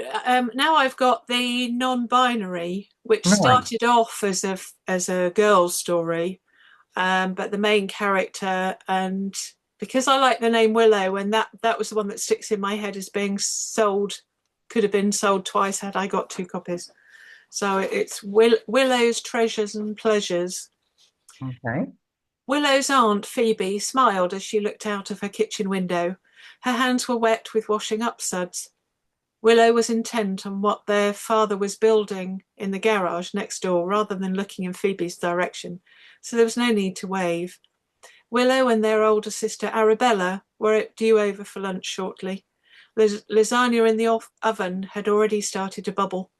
now I've got the non-binary, which Right. started off as a girl's story, but the main character, and because I like the name Willow, and that was the one that sticks in my head as being sold, could have been sold twice had I got 2 copies. So it's Willow's Treasures and Pleasures. Okay. Willow's aunt, Phoebe, smiled as she looked out of her kitchen window. Her hands were wet with washing up suds. Willow was intent on what their father was building in the garage next door rather than looking in Phoebe's direction, so there was no need to wave. Willow and their older sister Arabella were due over for lunch shortly. Lasagna in the oven had already started to bubble.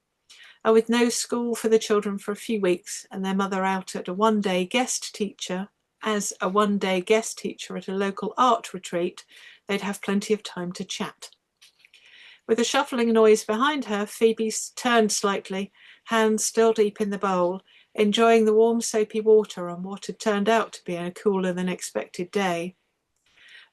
And with no school for the children for a few weeks and their mother out at a one-day guest teacher at a local art retreat, they'd have plenty of time to chat. With a shuffling noise behind her, Phoebe turned slightly, hands still deep in the bowl, enjoying the warm soapy water on what had turned out to be a cooler than expected day.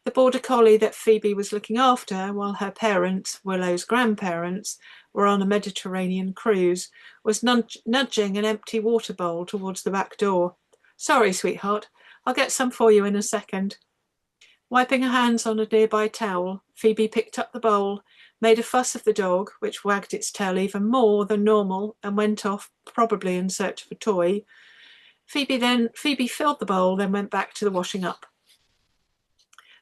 The border collie that Phoebe was looking after while her parents, Willow's grandparents, were on a Mediterranean cruise, was nudging an empty water bowl towards the back door. Sorry, sweetheart, I'll get some for you in a second. Wiping her hands on a nearby towel, Phoebe picked up the bowl, made a fuss of the dog, which wagged its tail even more than normal and went off, probably in search of a toy. Phoebe filled the bowl, then went back to the washing up.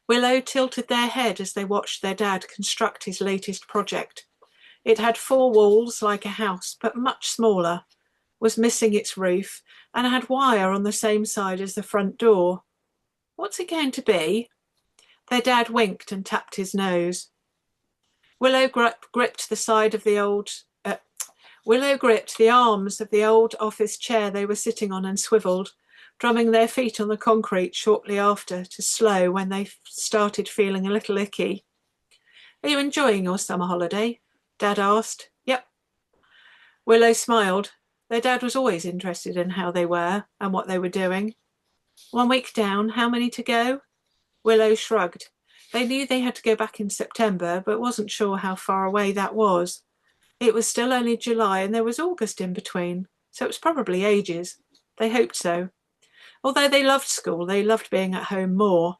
Willow tilted their head as they watched their dad construct his latest project. It had 4 walls like a house, but much smaller, was missing its roof, and had wire on the same side as the front door. What's it going to be? Their dad winked and tapped his nose. Willow gripped the side of the old. Willow gripped the arms of the old office chair they were sitting on and swiveled, drumming their feet on the concrete shortly after to slow when they started feeling a little icky. Are you enjoying your summer holiday? Dad asked. Yep. Willow smiled. Their dad was always interested in how they were and what they were doing. 1 week down, how many to go? Willow shrugged. They knew they had to go back in September, but wasn't sure how far away that was. It was still only July and there was August in between, so it was probably ages. They hoped so. Although they loved school, they loved being at home more.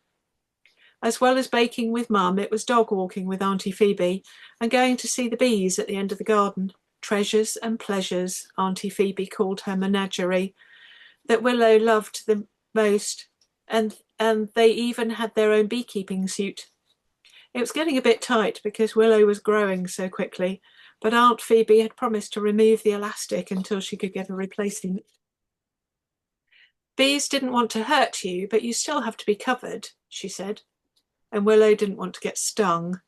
As well as baking with Mum, it was dog walking with Auntie Phoebe and going to see the bees at the end of the garden. Treasures and pleasures, Auntie Phoebe called her menagerie, that Willow loved the most, and they even had their own beekeeping suit. It was getting a bit tight because Willow was growing so quickly, but Aunt Phoebe had promised to remove the elastic until she could get a replacement. Bees didn't want to hurt you, but you still have to be covered, she said, and Willow didn't want to get stung.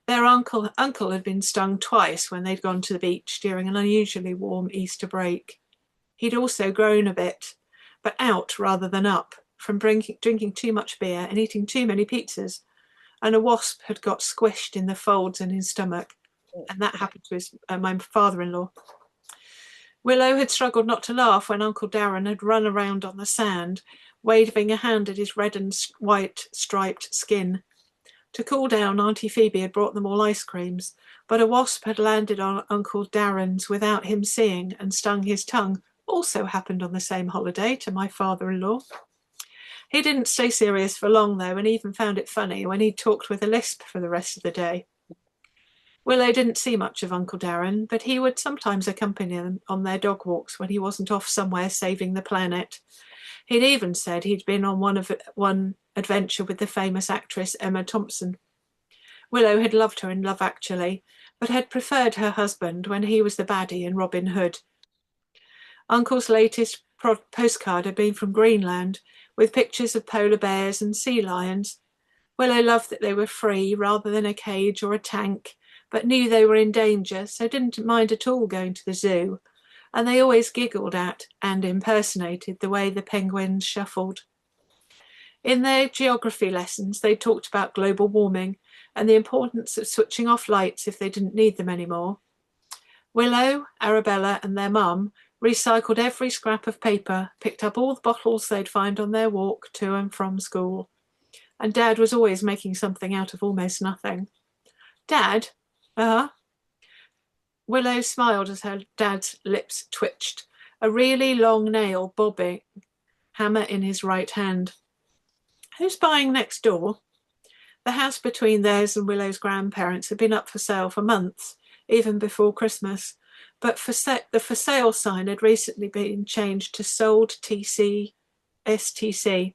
Their uncle had been stung twice when they'd gone to the beach during an unusually warm Easter break. He'd also grown a bit, but out rather than up, from drinking too much beer and eating too many pizzas, and a wasp had got squished in the folds in his stomach, and that happened to my father-in-law. Willow had struggled not to laugh when Uncle Darren had run around on the sand, waving a hand at his red and white striped skin. To cool down, Auntie Phoebe had brought them all ice creams, but a wasp had landed on Uncle Darren's without him seeing and stung his tongue. Also happened on the same holiday to my father-in-law. He didn't stay serious for long, though, and even found it funny when he talked with a lisp for the rest of the day. Willow didn't see much of Uncle Darren, but he would sometimes accompany them on their dog walks when he wasn't off somewhere saving the planet. He'd even said he'd been on one adventure with the famous actress Emma Thompson. Willow had loved her in Love Actually, but had preferred her husband when he was the baddie in Robin Hood. Uncle's latest postcard had been from Greenland, with pictures of polar bears and sea lions. Willow loved that they were free rather than a cage or a tank, but knew they were in danger, so didn't mind at all going to the zoo, and they always giggled at and impersonated the way the penguins shuffled. In their geography lessons, they talked about global warming and the importance of switching off lights if they didn't need them anymore. Willow, Arabella, and their mum recycled every scrap of paper, picked up all the bottles they'd find on their walk to and from school. And Dad was always making something out of almost nothing. Dad? Willow smiled as her dad's lips twitched, a really long nail bobbing, hammer in his right hand. Who's buying next door? The house between theirs and Willow's grandparents had been up for sale for months, even before Christmas, but the for sale sign had recently been changed to sold TC STC.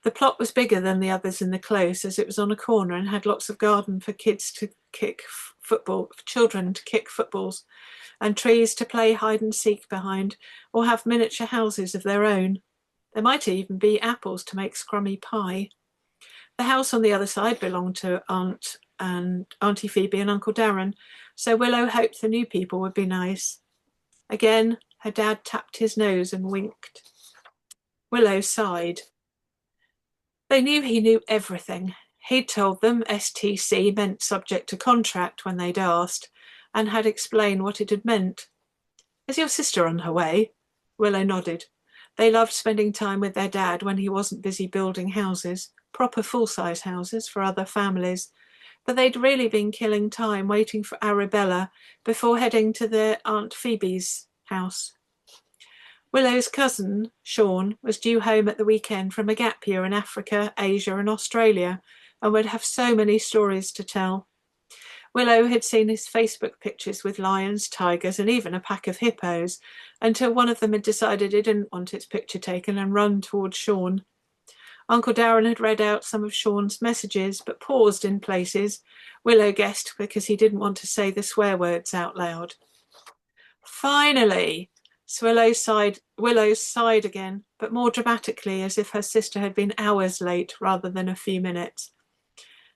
The plot was bigger than the others in the close, as it was on a corner and had lots of garden for kids to kick football, for children to kick footballs, and trees to play hide and seek behind, or have miniature houses of their own. There might even be apples to make scrummy pie. The house on the other side belonged to Auntie Phoebe and Uncle Darren, so Willow hoped the new people would be nice. Again, her dad tapped his nose and winked. Willow sighed. They knew he knew everything. He'd told them STC meant subject to contract when they'd asked, and had explained what it had meant. Is your sister on her way? Willow nodded. They loved spending time with their dad when he wasn't busy building houses, proper full-size houses for other families, but they'd really been killing time waiting for Arabella before heading to their Aunt Phoebe's house. Willow's cousin, Sean, was due home at the weekend from a gap year in Africa, Asia and Australia, and would have so many stories to tell. Willow had seen his Facebook pictures with lions, tigers, and even a pack of hippos, until one of them had decided he didn't want its picture taken and run towards Sean. Uncle Darren had read out some of Sean's messages, but paused in places, Willow guessed because he didn't want to say the swear words out loud. Finally! Willow sighed again, but more dramatically, as if her sister had been hours late rather than a few minutes.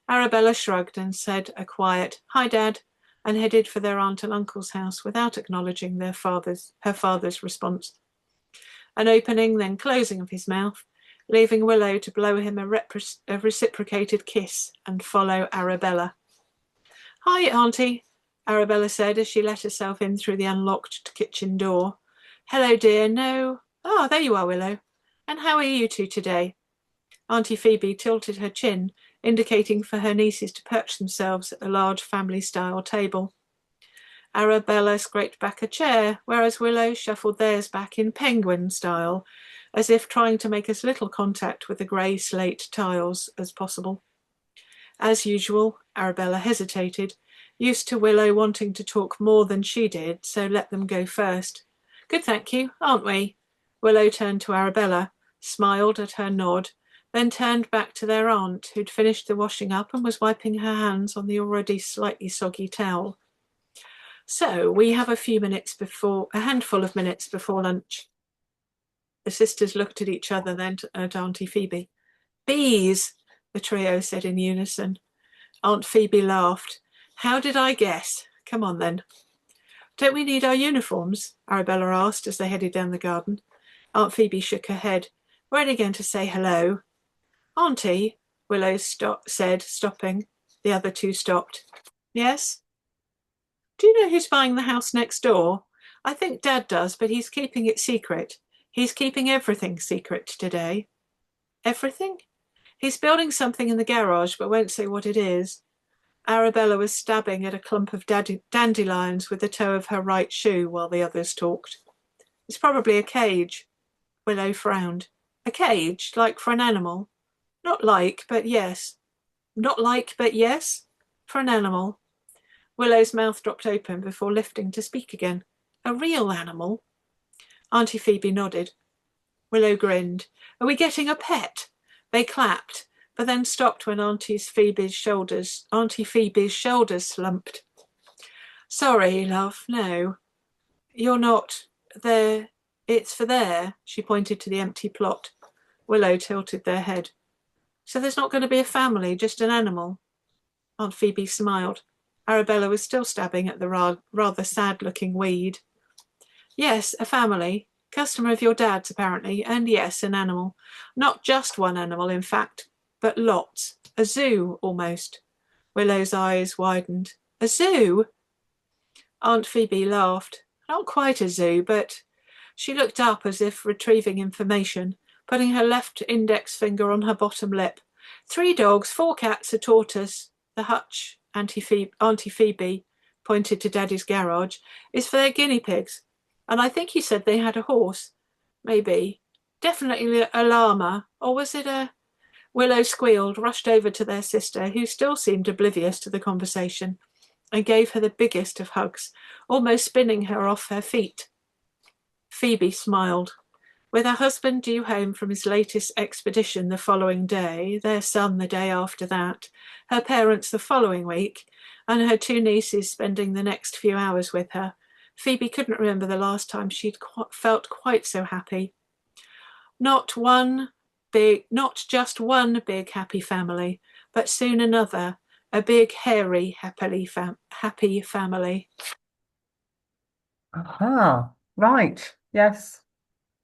Arabella shrugged and said a quiet, "Hi, Dad," and headed for their aunt and uncle's house without acknowledging her father's response. An opening, then closing of his mouth, leaving Willow to blow him a reciprocated kiss and follow Arabella. "Hi, Auntie," Arabella said as she let herself in through the unlocked kitchen door. "Hello, dear. No. Ah, there you are, Willow. And how are you two today?" Auntie Phoebe tilted her chin, indicating for her nieces to perch themselves at the large family-style table. Arabella scraped back a chair, whereas Willow shuffled theirs back in penguin style, as if trying to make as little contact with the grey slate tiles as possible. As usual, Arabella hesitated, used to Willow wanting to talk more than she did, so let them go first. "Good, thank you, aren't we?" Willow turned to Arabella, smiled at her nod, then turned back to their aunt, who'd finished the washing up and was wiping her hands on the already slightly soggy towel. "So we have a handful of minutes before lunch." The sisters looked at each other, then at Auntie Phoebe. "Bees," the trio said in unison. Aunt Phoebe laughed. "How did I guess? Come on then." "Don't we need our uniforms?" Arabella asked as they headed down the garden. Aunt Phoebe shook her head. "We're only going to say hello." "Auntie," Willow said, stopping. The other two stopped. "Yes?" "Do you know who's buying the house next door? I think Dad does, but he's keeping it secret. He's keeping everything secret today. Everything? He's building something in the garage, but won't say what it is. Arabella was stabbing at a clump of dandelions with the toe of her right shoe while the others talked. It's probably a cage. Willow frowned. A cage, like for an animal. Not like, but yes. Not like, but yes, for an animal. Willow's mouth dropped open before lifting to speak again. A real animal? Auntie Phoebe nodded. Willow grinned. Are we getting a pet? They clapped, but then stopped when Auntie Phoebe's shoulders slumped. Sorry, love, no. You're not there. It's for there. She pointed to the empty plot. Willow tilted their head. So there's not going to be a family, just an animal? Aunt Phoebe smiled. Arabella was still stabbing at the rather sad-looking weed. Yes, a family. Customer of your dad's, apparently. And yes, an animal. Not just one animal, in fact, but lots. A zoo, almost. Willow's eyes widened. A zoo? Aunt Phoebe laughed. Not quite a zoo, but... She looked up as if retrieving information, putting her left index finger on her bottom lip. 3 dogs, 4 cats, a tortoise. The hutch, Auntie Phoebe pointed to Daddy's garage, is for their guinea pigs. And I think he said they had a horse. Maybe. Definitely a llama. Or was it a... Willow squealed, rushed over to their sister, who still seemed oblivious to the conversation, and gave her the biggest of hugs, almost spinning her off her feet. Phoebe smiled. With her husband due home from his latest expedition the following day, their son the day after that, her parents the following week, and her 2 nieces spending the next few hours with her, Phoebe couldn't remember the last time she'd felt quite so happy. Not just one big happy family, but soon another, a big hairy happy family. Aha, right. Yes.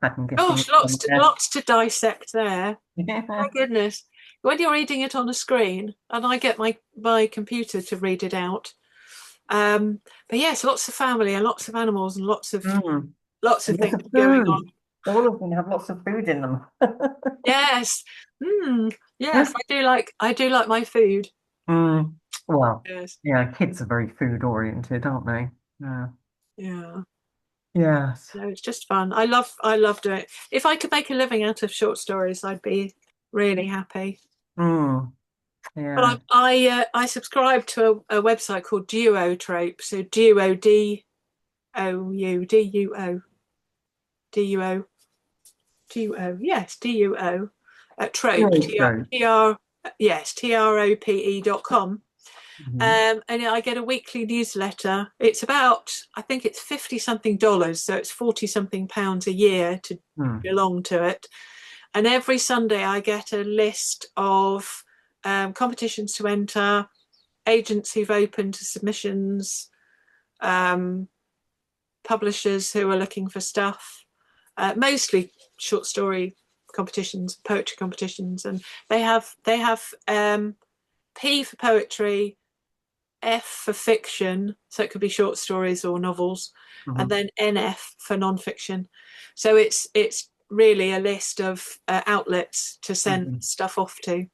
I'm guessing Gosh, it's on there. lots to dissect there. My goodness. When you're reading it on a screen, and I get my computer to read it out. But yes, lots of family and lots of animals and lots of Mm. things Lots of going on. food. All of them have lots of food in them. Yes. Yes, I do like my food. Mm. Well, Yes. yeah, kids are very food oriented, aren't they? Yeah. Yeah. Yes. No, it's just fun. I love doing it. If I could make a living out of short stories, I'd be really happy. Mm. Yeah. But I subscribe to a website called Duotrope. So Duo D-U-O Duo, yes, Duo Trope Zero. Trope.com. Mm-hmm. And I get a weekly newsletter. It's about, I think it's 50 something dollars, so it's 40 something pounds a year to Mm. belong to it. And every Sunday I get a list of competitions to enter, agents who've opened to submissions, um, publishers who are looking for stuff, mostly short story competitions, poetry competitions, and they have P for poetry, F for fiction, so it could be short stories or novels, and Mm-hmm. then NF for nonfiction. So it's really a list of outlets to send Mm-hmm. stuff off to.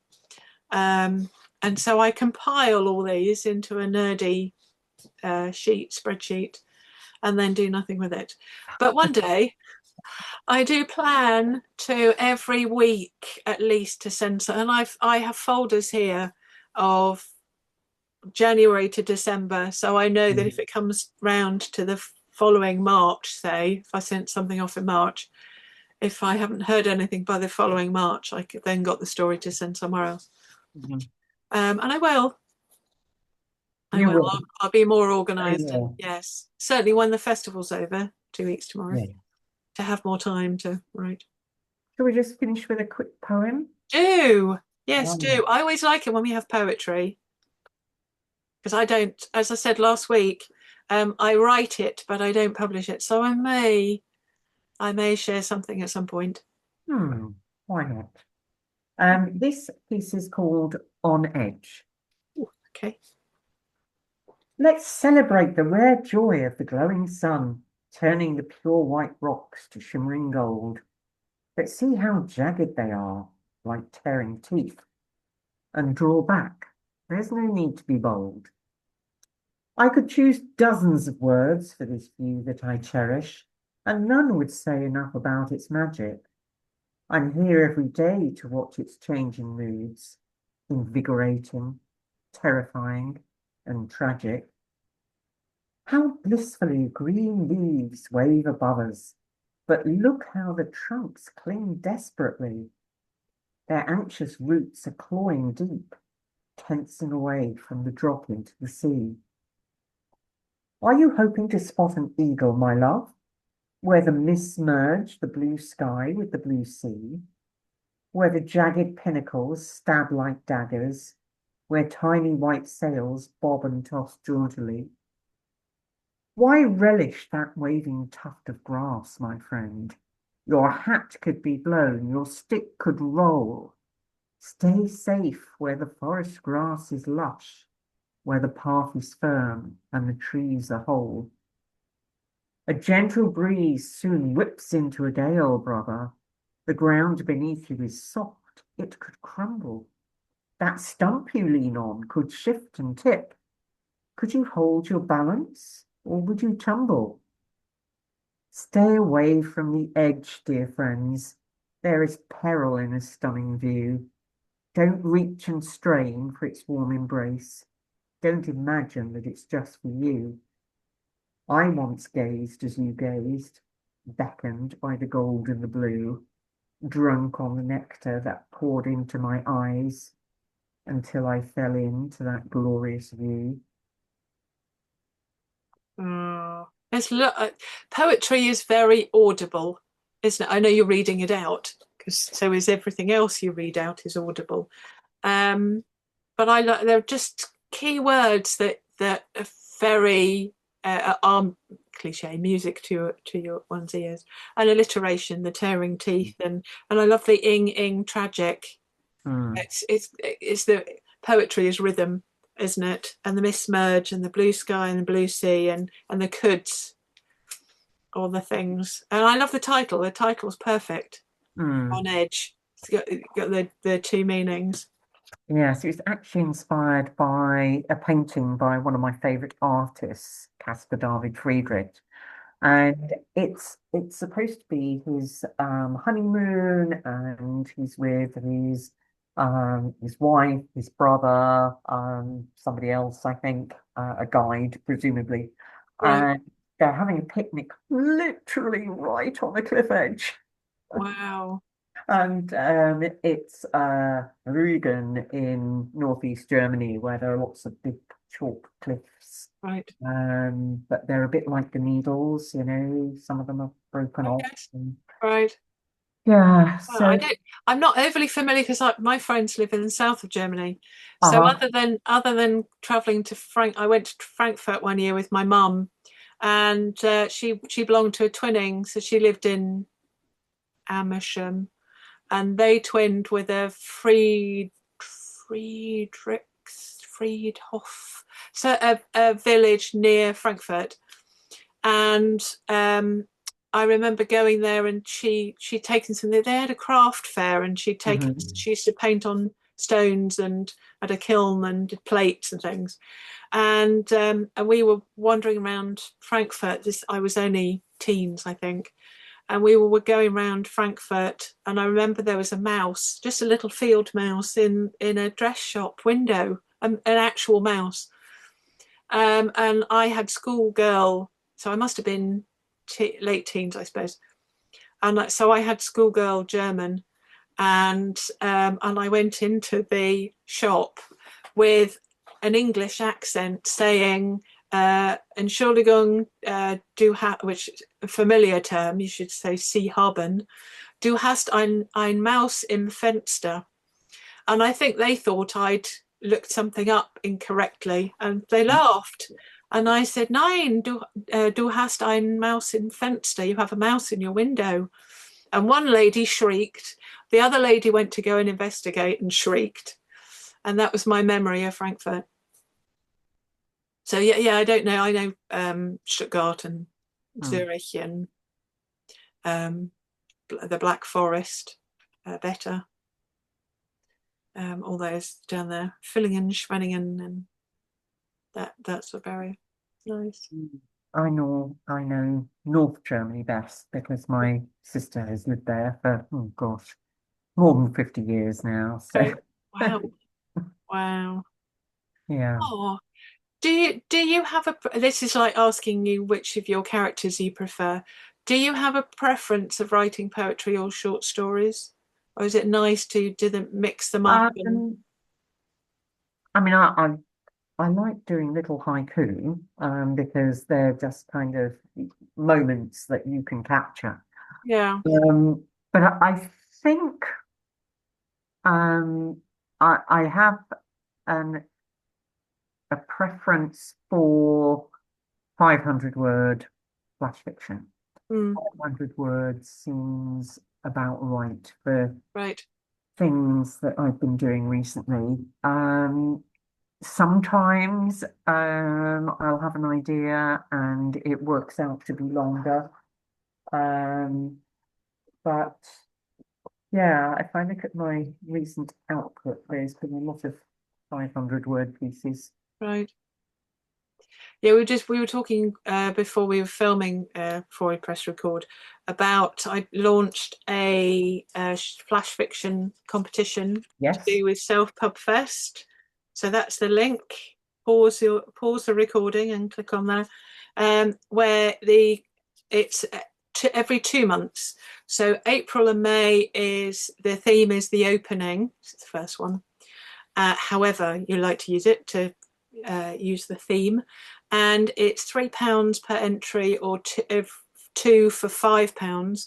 Um, and so I compile all these into a nerdy spreadsheet, and then do nothing with it. But one day I do plan to every week at least to send some, and I have folders here of January to December, so I know that if it comes round to the following March, say if I sent something off in March, if I haven't heard anything by the following March, I could then got the story to send somewhere else. Mm-hmm. And I will. I You will. will. I'll be more You organised, and will. yes, certainly when the festival's over, 2 weeks tomorrow, Yeah. to have more time to write. Shall we just finish with a quick poem? Do yes, Um, do. I always like it when we have poetry because I don't, as I said last week, I write it, but I don't publish it. So I may share something at some point. why not? This piece is called On Edge. Ooh, okay. Let's celebrate the rare joy of the glowing sun. turning the pure white rocks to shimmering gold. But see how jagged they are, like tearing teeth. And draw back. There's no need to be bold. I could choose dozens of words for this view that I cherish, and none would say enough about its magic. I'm here every day to watch its changing moods, invigorating, terrifying, and tragic. How blissfully green leaves wave above us, but look how the trunks cling desperately. Their anxious roots are clawing deep, tensing away from the drop into the sea. Are you hoping to spot an eagle, my love, where the mists merge the blue sky with the blue sea, where the jagged pinnacles stab like daggers, where tiny white sails bob and toss jauntily? Why relish that waving tuft of grass, my friend? Your hat could be blown, your stick could roll. Stay safe where the forest grass is lush, where the path is firm and the trees are whole. A gentle breeze soon whips into a gale, brother. The ground beneath you is soft, it could crumble. That stump you lean on could shift and tip. Could you hold your balance, or would you tumble? Stay away from the edge, dear friends. There is peril in a stunning view. Don't reach and strain for its warm embrace. Don't imagine that it's just for you. I once gazed as you gazed, beckoned by the gold and the blue, drunk on the nectar that poured into my eyes until I fell into that glorious view. Oh, poetry is very audible, isn't it? I know you're reading it out because so is everything else you read out is audible. Um, but I like they're just key words that are very are cliche music to your one's ears, and alliteration, the tearing teeth, and I love the ing tragic. Mm, It's the poetry is rhythm, isn't it? And the mismerge and the blue sky and the blue sea and the coulds, all the things. And I love the title. The title's perfect. mm. On edge. It's got the two meanings. Yes, it was actually inspired by a painting by one of my favorite artists, Caspar David Friedrich. And it's supposed to be his honeymoon, and he's with his wife, his brother, somebody else, I think, a guide, presumably. Right. And they're having a picnic literally right on the cliff edge. Wow. And it's Rügen in northeast Germany, where there are lots of big chalk cliffs. Right. But they're a bit like the needles, some of them are broken I off. guess. And, Right. yeah, Well, I so, don't. I'm not overly familiar because my friends live in the south of Germany. So uh-huh. other than traveling to I went to Frankfurt one year with my mum, and she belonged to a twinning, so she lived in Amersham, and they twinned with a Friedhof, so a village near Frankfurt. And I remember going there, and she'd taken something. They had a craft fair, and Hmm. she used to paint on stones and had a kiln and did plates and things. And we were wandering around Frankfurt. I was only teens, I think, and we were going around Frankfurt, and I remember there was a mouse, just a little field mouse in a dress shop window, an actual mouse. And I had schoolgirl, so I must have been late teens, I suppose. And so I had schoolgirl German, and I went into the shop with an English accent saying, Entschuldigung, which is a familiar term, you should say Sie haben, du hast ein Maus im Fenster. And I think they thought I'd looked something up incorrectly, and they laughed. And I said, Nein, du hast ein Maus im Fenster. You have a mouse in your window. And one lady shrieked. The other lady went to go and investigate and shrieked. And that was my memory of Frankfurt. So yeah, I don't know. I know Stuttgart and Mm. Zurich and um, the Black Forest, better. All those down there, Villingen, Schwenningen, and that sort of area. Nice. Mm. I know North Germany best because my sister has lived there for, oh gosh, more than 50 years now. So, Okay. Wow. Wow. yeah. Oh, do you have a? This is like asking you which of your characters you prefer. Do you have a preference of writing poetry or short stories, or is it nice to do them, mix them up? And Um, I mean, I like doing little haiku because they're just kind of moments that you can capture. yeah. But I think um, I have an, a preference for 500 word flash fiction. Mm, 500 words seems about right for right. things that I've been doing recently. Sometimes I'll have an idea and it works out to be longer. Um, but yeah, if I look at my recent output, there's been a lot of 500 word pieces. Right. Yeah, we were talking before we were filming, before we press record, about I launched a flash fiction competition to Yes. do with Self Pub Fest. So that's the link. Pause the recording and click on there, where it's every 2 months. So April and May is the theme is the opening. It's the first one. However you like to use it to use the theme, and it's £3 per entry or two for £5,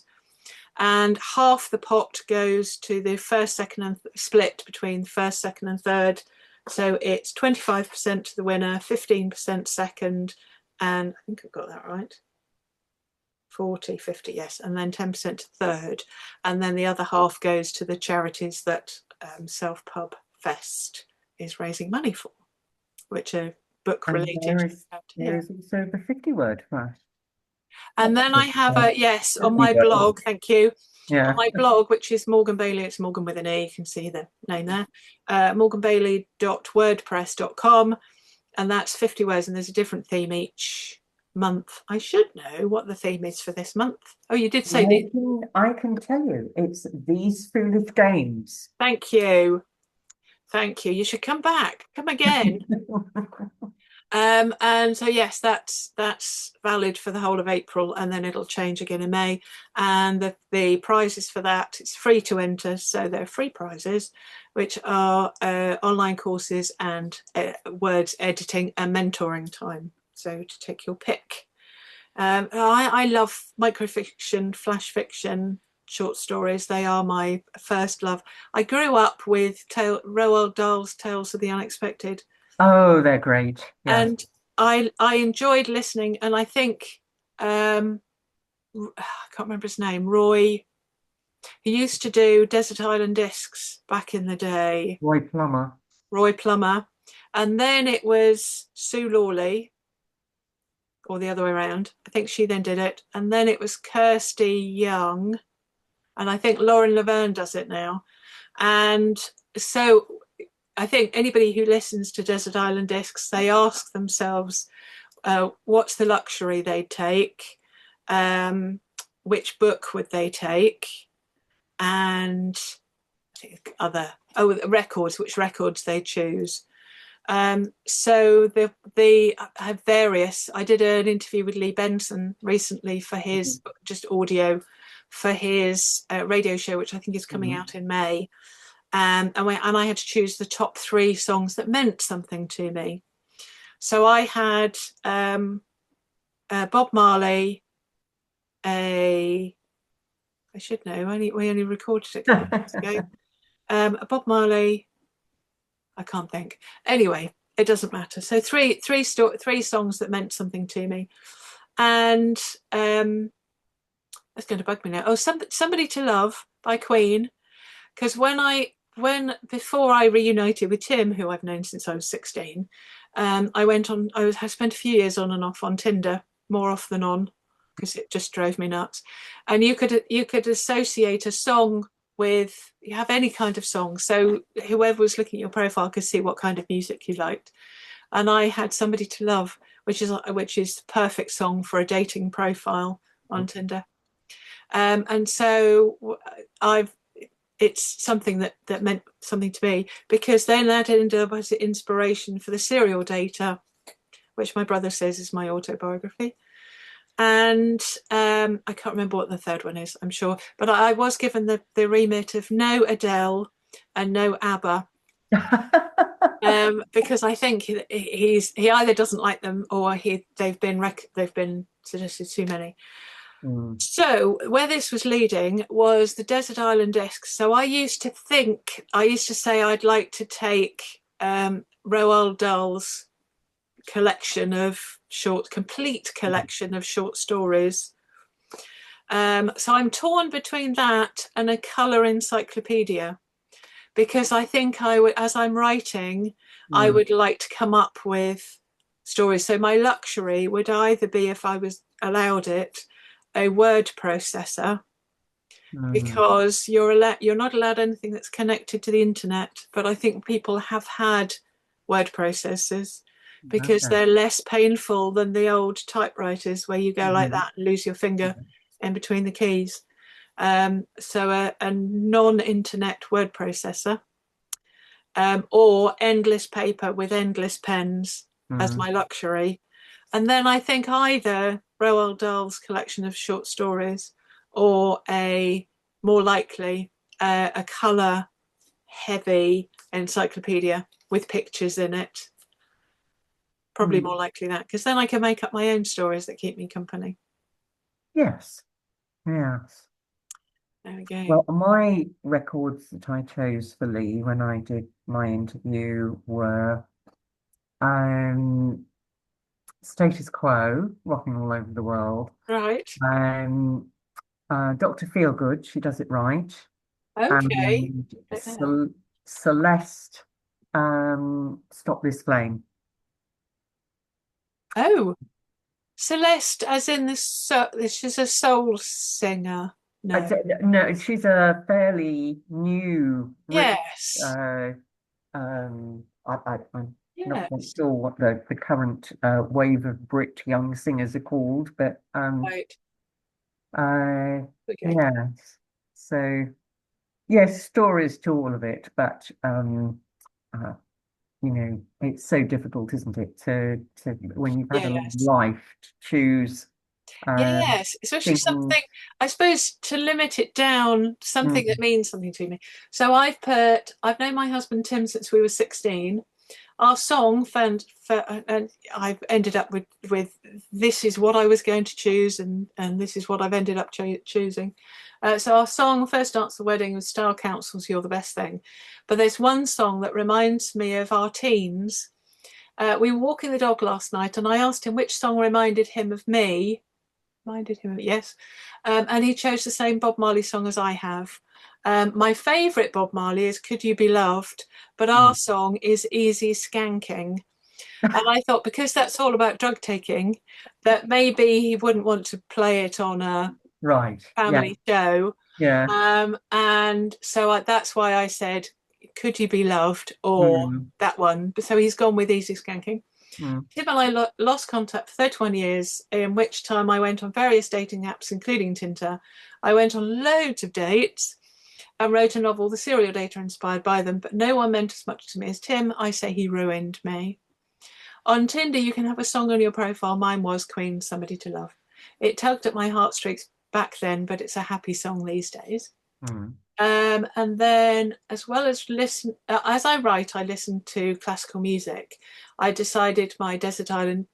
and half the pot goes to the first, second, and split between first, second, and third. So it's 25% to the winner, 15% second, and I think I've got that right. 40, 50, yes, and then 10% to third, and then the other half goes to the charities that Self Pub Fest is raising money for, which are book And related. there Yeah. is also the 50 word flash. And then I have a, yes, on 50 my words. blog, thank you. On Yeah. my blog, which is Morgan Bailey, it's Morgan with an E, you can see the name there, morganbailey.wordpress.com, and that's 50 words, and there's a different theme each month. I should know what the theme is for this month. Oh, you did say the, I can tell you, it's these foolish games. thank you. Thank you. You should come back. Come again. And so yes, that's valid for the whole of April, and then it'll change again in May. And the prizes for that, it's free to enter, so they're free prizes, which are online courses and words editing and mentoring time. So to take your pick. I love microfiction, flash fiction, short stories. They are my first love. I grew up with Roald Dahl's Tales of the Unexpected, Oh, they're great. Yes. and I enjoyed listening. And I think I can't remember his name. Roy. He used to do Desert Island Discs back in the day. Roy Plummer. Roy Plummer, and then it was Sue Lawley, or the other way around. I think she then did it, and then it was Kirsty Young, and I think Lauren Laverne does it now. And so I think anybody who listens to Desert Island Discs, they ask themselves, what's the luxury they'd take? Which book would they take? And I think records, which records they choose. So the I have various. I did an interview with Lee Benson recently for his just audio for his radio show, which I think is coming Mhm. out in May. And I had to choose the top 3 songs that meant something to me. So I had Bob Marley. I should know. We only recorded it a couple of months ago. Bob Marley. I can't think. Anyway, it doesn't matter. So three songs that meant something to me, and that's going to bug me now. Oh, Somebody to Love by Queen, because when before I reunited with Tim, who I've known since I was 16, I spent a few years on and off on Tinder, more off than on, because it just drove me nuts. And you could associate a song with, you have any kind of song, so whoever was looking at your profile could see what kind of music you liked. And I had Somebody to Love, which is the perfect song for a dating profile on Tinder. And so I've it's something that meant something to me, because then that ended up as inspiration for the serial data, which my brother says is my autobiography. And I can't remember what the third one is, I'm sure, but I was given the remit of no Adele and no ABBA, because I think he either doesn't like them, or they've been suggested too many. Mm. So where this was leading was the Desert Island Discs. So I used to say I'd like to take Roald Dahl's complete collection of short stories. So I'm torn between that and a colour encyclopedia, because I think as I'm writing, I Mm. would like to come up with stories. So my luxury would either be, if I was allowed it, a word processor, Mm. because you're not allowed anything that's connected to the internet. But I think people have had word processors, because Okay. they're less painful than the old typewriters where you go like Mm. that and lose your finger in between the keys. So a non-internet word processor, or endless paper with endless pens as Mm. my luxury. And then I think either Roald Dahl's collection of short stories, or more likely, a colour heavy encyclopedia with pictures in it. Probably Mm. more likely that, because then I can make up my own stories that keep me company. Yes. Yes. There we go. Well, my records that I chose for Lee when I did my interview were um, Status Quo, rocking all over the world, Right. um, Dr. Feelgood, She Does It Right, Okay. and Check that out. Celeste, Stop This Flame. Oh, Celeste, as in she's a soul singer. No. No, she's a fairly new British. Yes. Uh, I'm not quite Yes. sure what the current wave of Brit young singers are called, but Right. uh, Okay. yes. So yes, stories to all of it, but uh, it's so difficult, isn't it, to when you've had a Yes. life to choose uh, Yes. Especially something, things. I suppose, to limit it down, something that Mm. means something to me. So I've known my husband Tim since we were 16. Our song and I've ended up with this is what I was going to choose, and this is what I've ended up choosing. So our song, First Dance at the Wedding, was Style Council's You're the Best Thing. But there's one song that reminds me of our teens. We were walking the dog last night, and I asked him which song reminded him of me. Reminded him of, yes. And he chose the same Bob Marley song as I have. My favourite Bob Marley is Could You Be Loved, but our Mm. song is Easy Skanking. And I thought, because that's all about drug taking, that maybe he wouldn't want to play it on a Right. Yeah. family show. Yeah. And so that's why I said, Could You Be Loved, or Mm. that one. So he's gone with Easy Skanking. Mm. Tim and I lost contact for 31 years, in which time I went on various dating apps, including Tinder. I went on loads of dates and wrote a novel, The Serial Data, inspired by them, but no one meant as much to me as Tim. I say he ruined me. On Tinder, you can have a song on your profile. Mine was Queen, Somebody to Love. It tugged at my heartstrings back then, but it's a happy song these days. Mm. And then, as well as as I write, I listen to classical music. I decided my Desert Island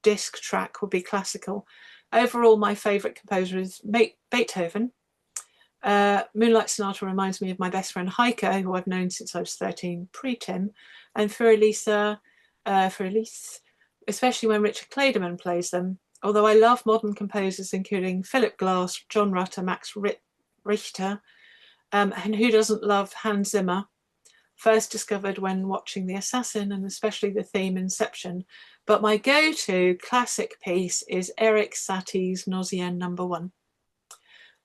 disc track would be classical. Overall, my favourite composer is Beethoven. Moonlight Sonata reminds me of my best friend Heike, who I've known since I was 13, pre-Tim, and for Elise, especially when Richard Clayderman plays them. Although I love modern composers, including Philip Glass, John Rutter, Max Richter, and who doesn't love Hans Zimmer? first discovered when watching The Assassin, and especially the theme Inception. But my go-to classic piece is Eric Satie's Nausicaä Number 1.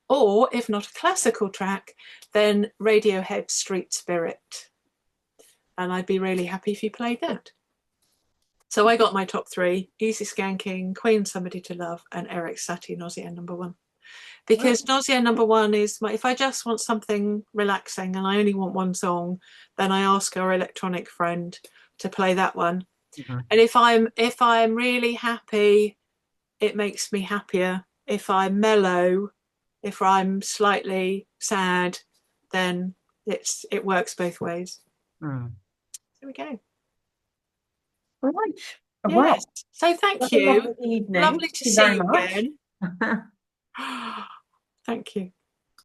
Or if not a classical track, then Radiohead Street Spirit. And I'd be really happy if you played that. So I got my top 3: Easy Skanking, Queen Somebody to Love, and Eric Satie Nausicaä Number 1. Because Nausicaä Number 1 is if I just want something relaxing and I only want one song, then I ask our electronic friend to play that one. Mm-hmm. And if I'm really happy, it makes me happier. If I'm mellow, if I'm slightly sad, then it works both ways. There we go. All right. Yes. Well, so thank you. Lovely evening. Lovely to see you again. Thank you.